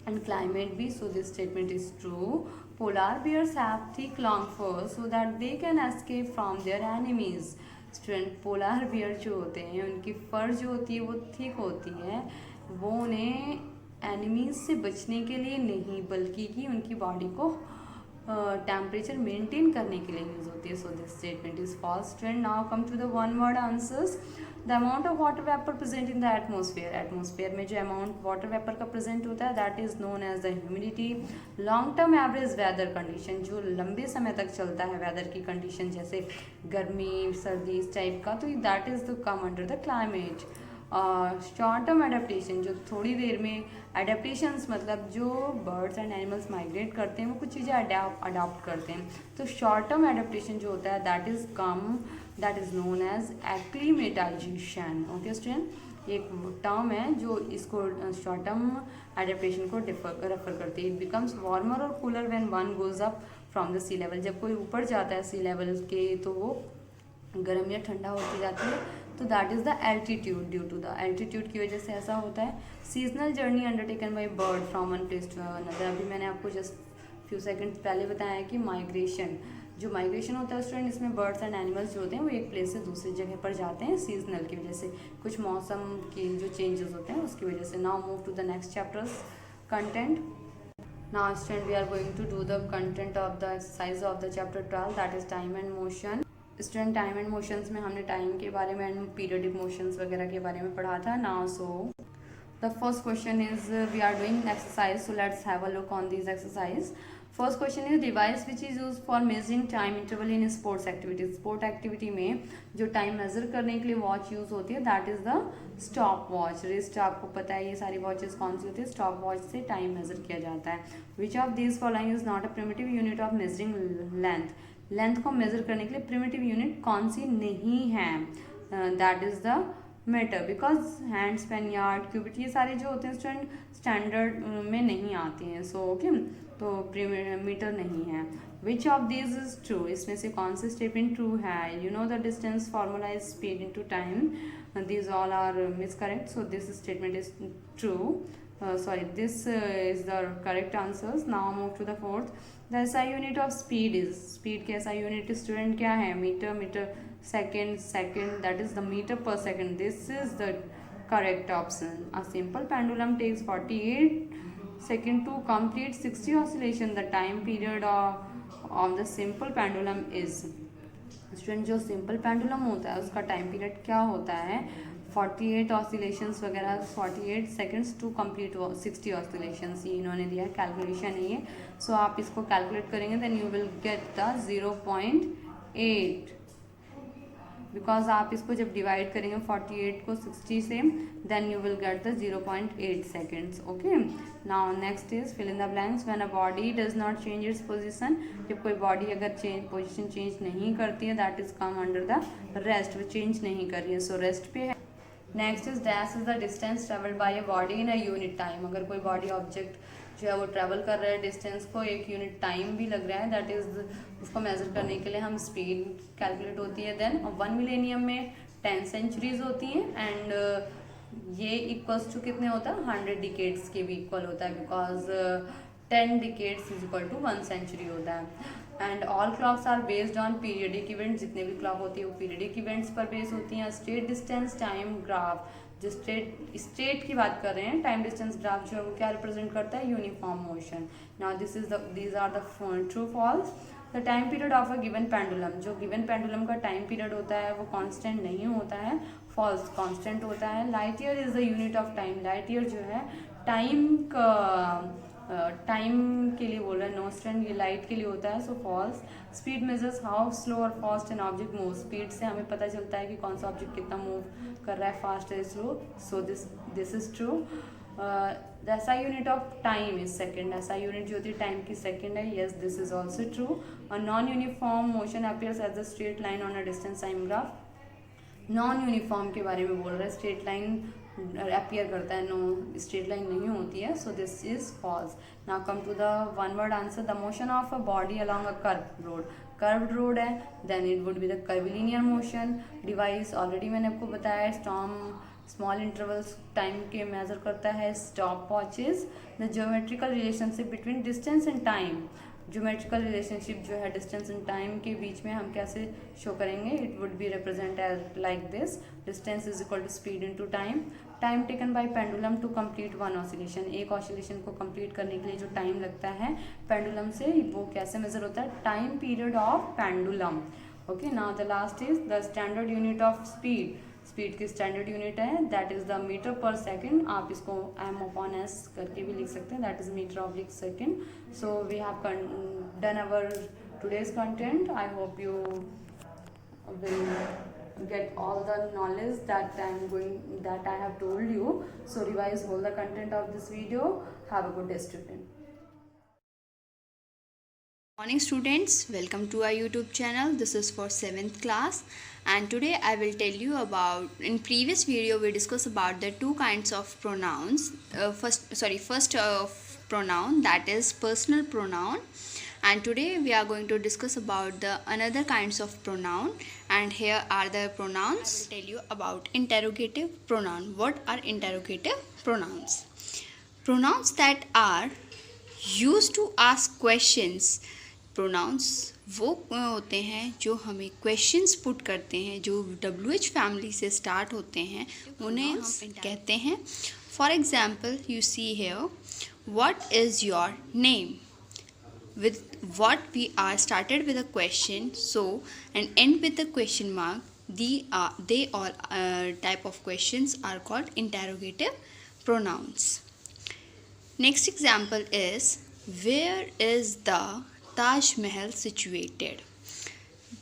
एंड क्लाइमेट भी। So this statement is true. Polar bears have thick long fur so that they can escape from their enemies. Student, polar bear जो होते हैं उनकी फर जो होती है वो थिक होती है, वो उन्हें एनिमीज से बचने के लिए नहीं बल्कि कि उनकी बॉडी को टेम्परेचर मेंटेन करने के लिए यूज़ होती है। So this statement is false. Trend, now come to the one word answers. The amount of water vapour present in the atmosphere. Atmosphere में जो अमाउंट वाटर वेपर का प्रेजेंट होता है that is known as the humidity. Long term average weather condition, जो लंबे समय तक चलता है वेदर की कंडीशन, जैसे गर्मी सर्दी इस टाइप का, तो that is the come under the climate. Short term adaptation, जो थोड़ी देर में एडेप्टेशंस मतलब जो बर्ड्स एंड एनिमल्स माइग्रेट करते हैं वो कुछ चीज़ें अडॉप्ट करते हैं, तो शॉर्ट टर्म एडेप्टेशन जो होता है that is known as acclimatization. Okay student, एक टर्म है जो इसको शॉर्ट टर्म एडेप्टेशन को रेफर करती है। इट बिकम्स वार्मर और cooler when one goes up from the sea level. जब कोई ऊपर जाता है सी लेवल के तो वो गर्म या ठंडा होती जाती है, तो that is the altitude. Due to the altitude की वजह से ऐसा होता है। Seasonal journey undertaken by bird from one place to another. अभी मैंने आपको जस्ट फ्यू सेकंड्स पहले बताया है कि माइग्रेशन होता है स्टूडेंट, इसमें बर्ड्स एंड एनिमल्स जो होते हैं वो एक प्लेस से दूसरी जगह पर जाते हैं सीजनल की वजह से, कुछ मौसम की जो चेंजेस होते हैं उसकी वजह से। Now move to the next chapters content. Now student, we are going to do the content of the exercise of the chapter 12 that is time and motion. Student, time and motions में हमने time के बारे में and periodic motions वगैरह के बारे में पढ़ा था। Now so the first question is we are doing exercise, so let's have a look on this exercise. First question is device which is use for measuring time interval in sports activities. Sport activity में जो time major करने के लिए watch use होती है that is the stop watch. Wrist आपको पता है ये सारी वॉचेस कौन सी होती है, स्टॉप वॉच से टाइम मेजर किया जाता है। Which of this following is not a primitive unit of measuring length को मेजर करने के लिए प्रिमिटिव यूनिट कौन सी नहीं है, that is the metre, because hand span, yard, cubit, ये सारे जो होते हैं स्टूडेंट स्टैंडर्ड में नहीं आती हैं, सो ओके, तो मीटर नहीं है। Which of this is true, इसमें से कौन सी स्टेटमेंट ट्रू है? You know the distance formula is speed into time, these all are miscorrect, so this statement is true. This is the correct answers. Now move to the fourth. The SI unit of speed is, speed के SI unit student क्या है? Metre, second, that is the meter per second. This is the correct option. A simple pendulum takes 48 seconds to complete 60 oscillation. The time period of the simple pendulum is, student जो simple pendulum होता है उसका time period क्या होता है? 48 oscillations वगैरह, 48 seconds to complete 60 oscillations, ये इन्होंने दिया है, कैलकुलेशन है ये। सो आप इसको कैलकुलेट करेंगे then you will get the 0.8, because आप इसको जब डिवाइड करेंगे 48 को 60 से then you will get the 0.8 seconds. Okay, now next is fill in the blanks. When a body does not change its position, जब कोई बॉडी अगर पोजीशन चेंज नहीं करती है that is come under the rest, वो change नहीं कर रही है, सो रेस्ट पे है। Next is dash is the distance travelled by a body in a unit time. अगर कोई बॉडी ऑब्जेक्ट जो है वो ट्रैवल कर रहा है डिस्टेंस को, एक यूनिट टाइम भी लग रहा है, दैट इज उसको मेजर करने के लिए हम स्पीड कैलकुलेट होती है। देन 1 मिलेनियम में 10 सेंचुरीज होती हैं एंड ये इक्वल्स टू कितने होता है? 100 डिकेड्स के भी इक्वल होता है, because 10 decades is equal to 1 century होता है। And all clocks are based on periodic event, जितने भी क्लॉक होती है वो पीरियडिक इवेंट्स पर बेस होती हैं। स्टेट डिस्टेंस टाइम ग्राफ, जो स्टेट की बात कर रहे हैं, टाइम डिस्टेंस ग्राफ जो है वो क्या रिप्रेजेंट करता है? Uniform motion. Now these are the true false. The time period of a given pendulum, जो गिवन पेंडुलम का टाइम पीरियड होता है वो कांस्टेंट नहीं होता है, फॉल्स, कांस्टेंट होता है। Light year is the unit of time, light year जो है टाइम का टाइम के लिए बोल रहा है, नो स्टूडेंट, ये लाइट के लिए होता है, so false. Speed measures how slow और fast an object move, speed से हमें पता चलता है कि कौन सा ऑब्जेक्ट कितना मूव कर रहा है, फास्ट है, slow, so this is true. The SI unit of time is second, SI unit जो होती है टाइम की सेकेंड है, yes this is also true. A non uniform motion appears as the straight line on a distance time graph. Non uniform के बारे में बोल रहा है, स्ट्रेट लाइन अपीयर करता है, नो स्ट्रेट लाइन नहीं होती है, so this is false. Now come to the one word answer. The motion of a body along a curved road, curved road है then it would be the curvilinear motion. Device already मैंने आपको बताया, small intervals time के measure करता है, stop watches. The geometrical relationship between distance and time, geometrical relationship जो है distance and time के बीच में हम कैसे शो करेंगे? It would be represent as like this, distance is equal to speed into time. Time taken by pendulum to complete one oscillation, एक oscillation को कंप्लीट करने के लिए जो टाइम लगता है पेंडुलम से, वो कैसे मेजर होता है? Time period of pendulum. Okay, now the last is the standard unit of speed, speed की स्टैंडर्ड यूनिट है that is the metre per second, आप इसको m/s करके भी लिख सकते हैं, that is metre oblique second. So we have done our today's content. I hope you will get all the knowledge that I have told you. So revise all the content of this video. Have a good day, student.
Morning students, welcome to our YouTube channel. This is for 7th class and today I will tell you about, in previous video we discussed about the two kinds of pronouns. First pronoun, that is personal pronoun, and today we are going to discuss about the another kinds of pronoun, and here are the pronouns. I will tell you about interrogative pronoun. What are interrogative pronouns? Pronouns that are used to ask questions. Pronouns वो होते हैं जो हमें questions put करते हैं, जो WH family से start होते हैं, उन्हें हम कहते हैं। For example you see here, what is your name? with what we are started with a question, so and end with a question mark. They all type of questions are called interrogative pronouns. Next example is, where is the Taj Mahal situated?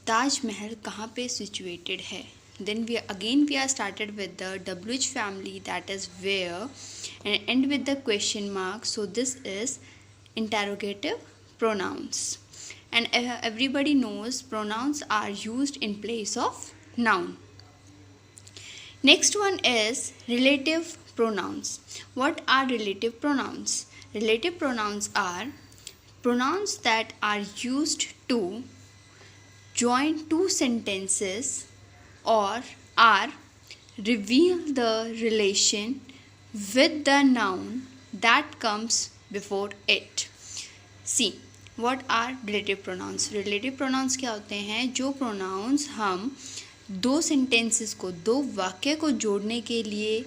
Taj Mahal कहाँ पे situated है? Then we are started with the WH family, that is where, and end with the question mark. So this is interrogative pronouns. And everybody knows pronouns are used in place of noun. Next one is relative pronouns. What are relative pronouns? Relative pronouns are pronouns that are used to join two sentences or are reveal the relation with the noun that comes before it. See, what are relative pronouns? Relative pronouns क्या होते हैं? जो pronouns हम दो sentences को, दो वाक्य को जोड़ने के लिए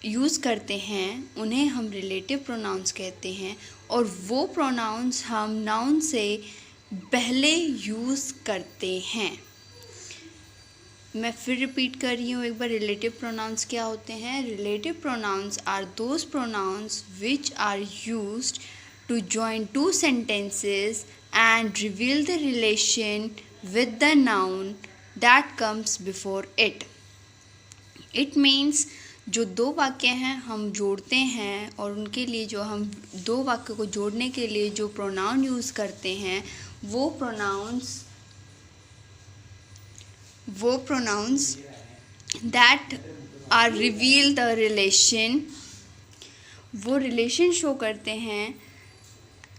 यूज़ करते हैं उन्हें हम रिलेटिव प्रोनाउंस कहते हैं, और वो प्रोनाउंस हम नाउन से पहले यूज़ करते हैं। मैं फिर रिपीट कर रही हूँ एक बार, रिलेटिव प्रोनाउंस क्या होते हैं? Relative pronouns are those pronouns which are used to join two sentences and reveal the relation with the noun that comes before it. It means जो दो वाक्य हैं हम जोड़ते हैं और उनके लिए जो हम दो वाक्य को जोड़ने के लिए जो प्रोनाउन यूज़ करते हैं वो pronouns that are reveal the relation, वो रिलेशन शो करते हैं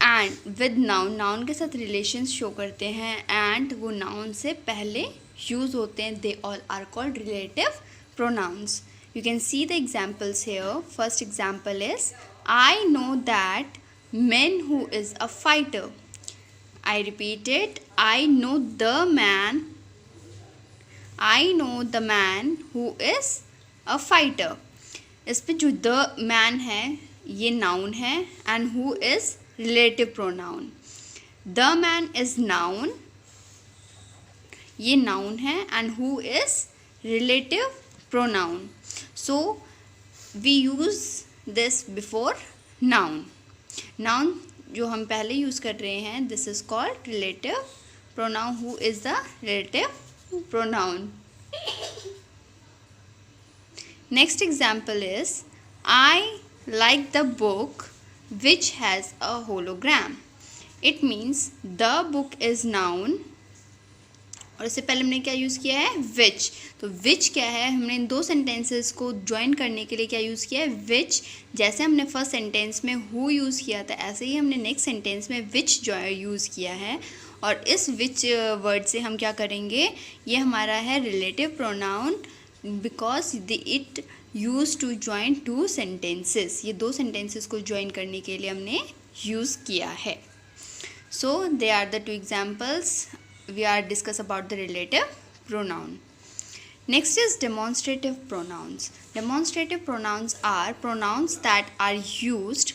एंड विद नाउन के साथ रिलेशंस शो करते हैं एंड वो नाउन से पहले यूज़ होते हैं। They all are called relative pronouns. You can see the examples here. First example is I know that man who is a fighter. I repeat it, I know the man who is a fighter. इस पे जो the man है ये noun है and who is relative pronoun. The man is noun, ये noun है and who is relative pronoun. So we use this before noun. Noun जो हम पहले यूज़ कर रहे हैं this is called relative pronoun. Who is the relative pronoun? Next example is I like the book which has a hologram. It means the book is noun और इससे पहले हमने क्या यूज़ किया है? which. तो which क्या है? हमने इन दो सेंटेंसेस को ज्वाइन करने के लिए क्या यूज़ किया है? which. जैसे हमने फर्स्ट सेंटेंस में who यूज़ किया था ऐसे ही हमने नेक्स्ट सेंटेंस में which यूज़ किया है, और इस which वर्ड से हम क्या करेंगे? ये हमारा है relative pronoun because it use to join two sentences. ये दो सेंटेंसेस को ज्वाइन करने के लिए हमने यूज़ किया है। So they are the two examples we are discuss about the relative pronoun. Next is demonstrative pronouns. Demonstrative pronouns are pronouns that are used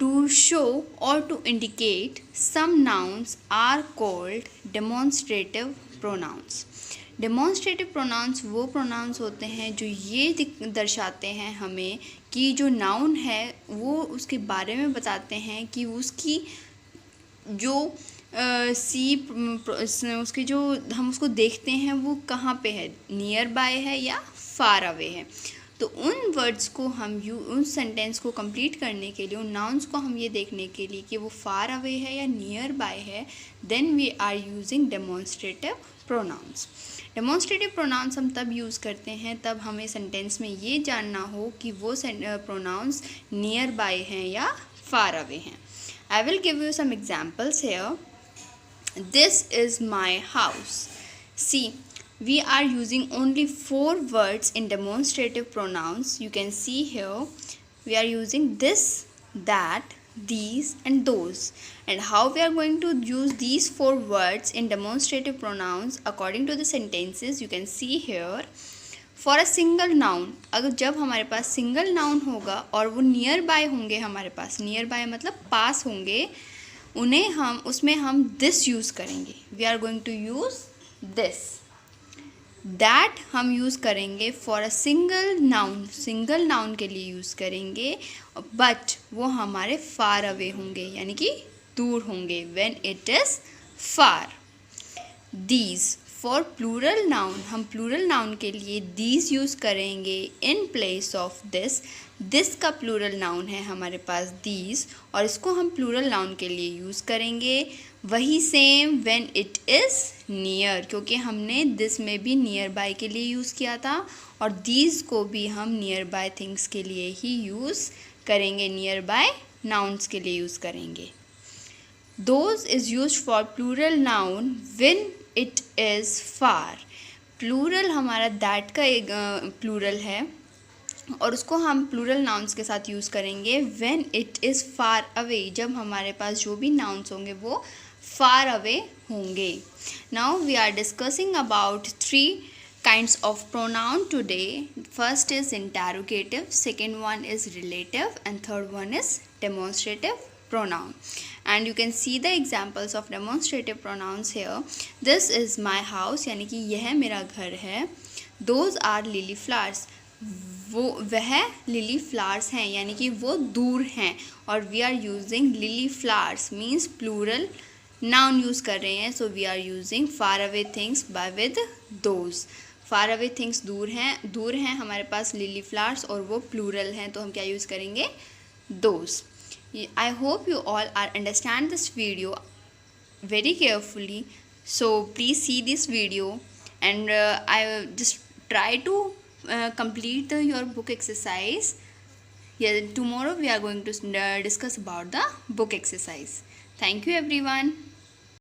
to show or to indicate some nouns are called demonstrative pronouns. Demonstrative pronouns वो pronouns होते हैं जो ये दर्शाते हैं हमें कि जो नाउन है वो उसके बारे में बताते हैं कि उसकी जो उसके जो हम उसको देखते हैं वो कहाँ पे है, नियर बाय है या फार अवे है। तो उन वर्ड्स को हम उन सेंटेंस को कंप्लीट करने के लिए, उन नाउन्स को हम ये देखने के लिए कि वो फार अवे है या नियर बाय है, then we are using demonstrative pronouns. Demonstrative pronouns हम तब यूज़ करते हैं तब हमें सेंटेंस में ये जानना हो कि वो प्रोनाउंस नियर बाय हैं या फार अवे हैं। I will give you some examples here. This is my house. See, we are using only 4 words in demonstrative pronouns. You can see here we are using this, that, these and those. And how we are going to use these 4 words in demonstrative pronouns according to the sentences you can see here. For a single noun, अगर जब हमारे पास single noun होगा और वो near by होंगे, हमारे पास near by मतलब पास होंगे, उन्हें उसमें हम this यूज़ करेंगे। We are going to use this. That हम यूज़ करेंगे फॉर अ सिंगल नाउन के लिए यूज़ करेंगे, बट वो हमारे फार अवे होंगे यानी कि दूर होंगे, when it is far. These for plural noun हम प्लूरल नाउन के लिए दीज यूज़ करेंगे in place of this. This का प्लूरल नाउन है हमारे पास दीज, और इसको हम प्लूरल नाउन के लिए यूज़ करेंगे। वही same when it is near, क्योंकि हमने दिस में भी नियर बाय के लिए यूज़ किया था, और दीज को भी हम नियर बाय थिंग्स के लिए ही यूज़ करेंगे, नियर बाय नाउन्स के लिए यूज़ करेंगे। Those is use for plural noun when it is far. Plural हमारा दैट का एक प्लूरल है, और उसको हम प्लूरल नाउन्स के साथ यूज़ करेंगे when it is far away, जब हमारे पास जो भी नाउन्स होंगे वो फार अवे होंगे। Now we are discussing about 3 kinds of pronoun today. First is interrogative, second one is relative, and third one is demonstrative pronoun. And you can see the examples of demonstrative pronouns here. This is my house, यानी कि यह मेरा घर है। Those are lily flowers, वह lily flowers हैं, यानी कि वो दूर हैं, और we are using lily flowers means plural noun use कर रहे हैं। So we are using far away things by with those. Far away things दूर हैं हमारे पास लिली फ्लावर्स, और वो प्लूरल हैं, तो हम क्या यूज़ करेंगे, those. I hope you all are understand this video very carefully, so please see this video, and I just try to complete your book exercise. Yeah, tomorrow we are going to discuss about the book exercise. Thank you everyone.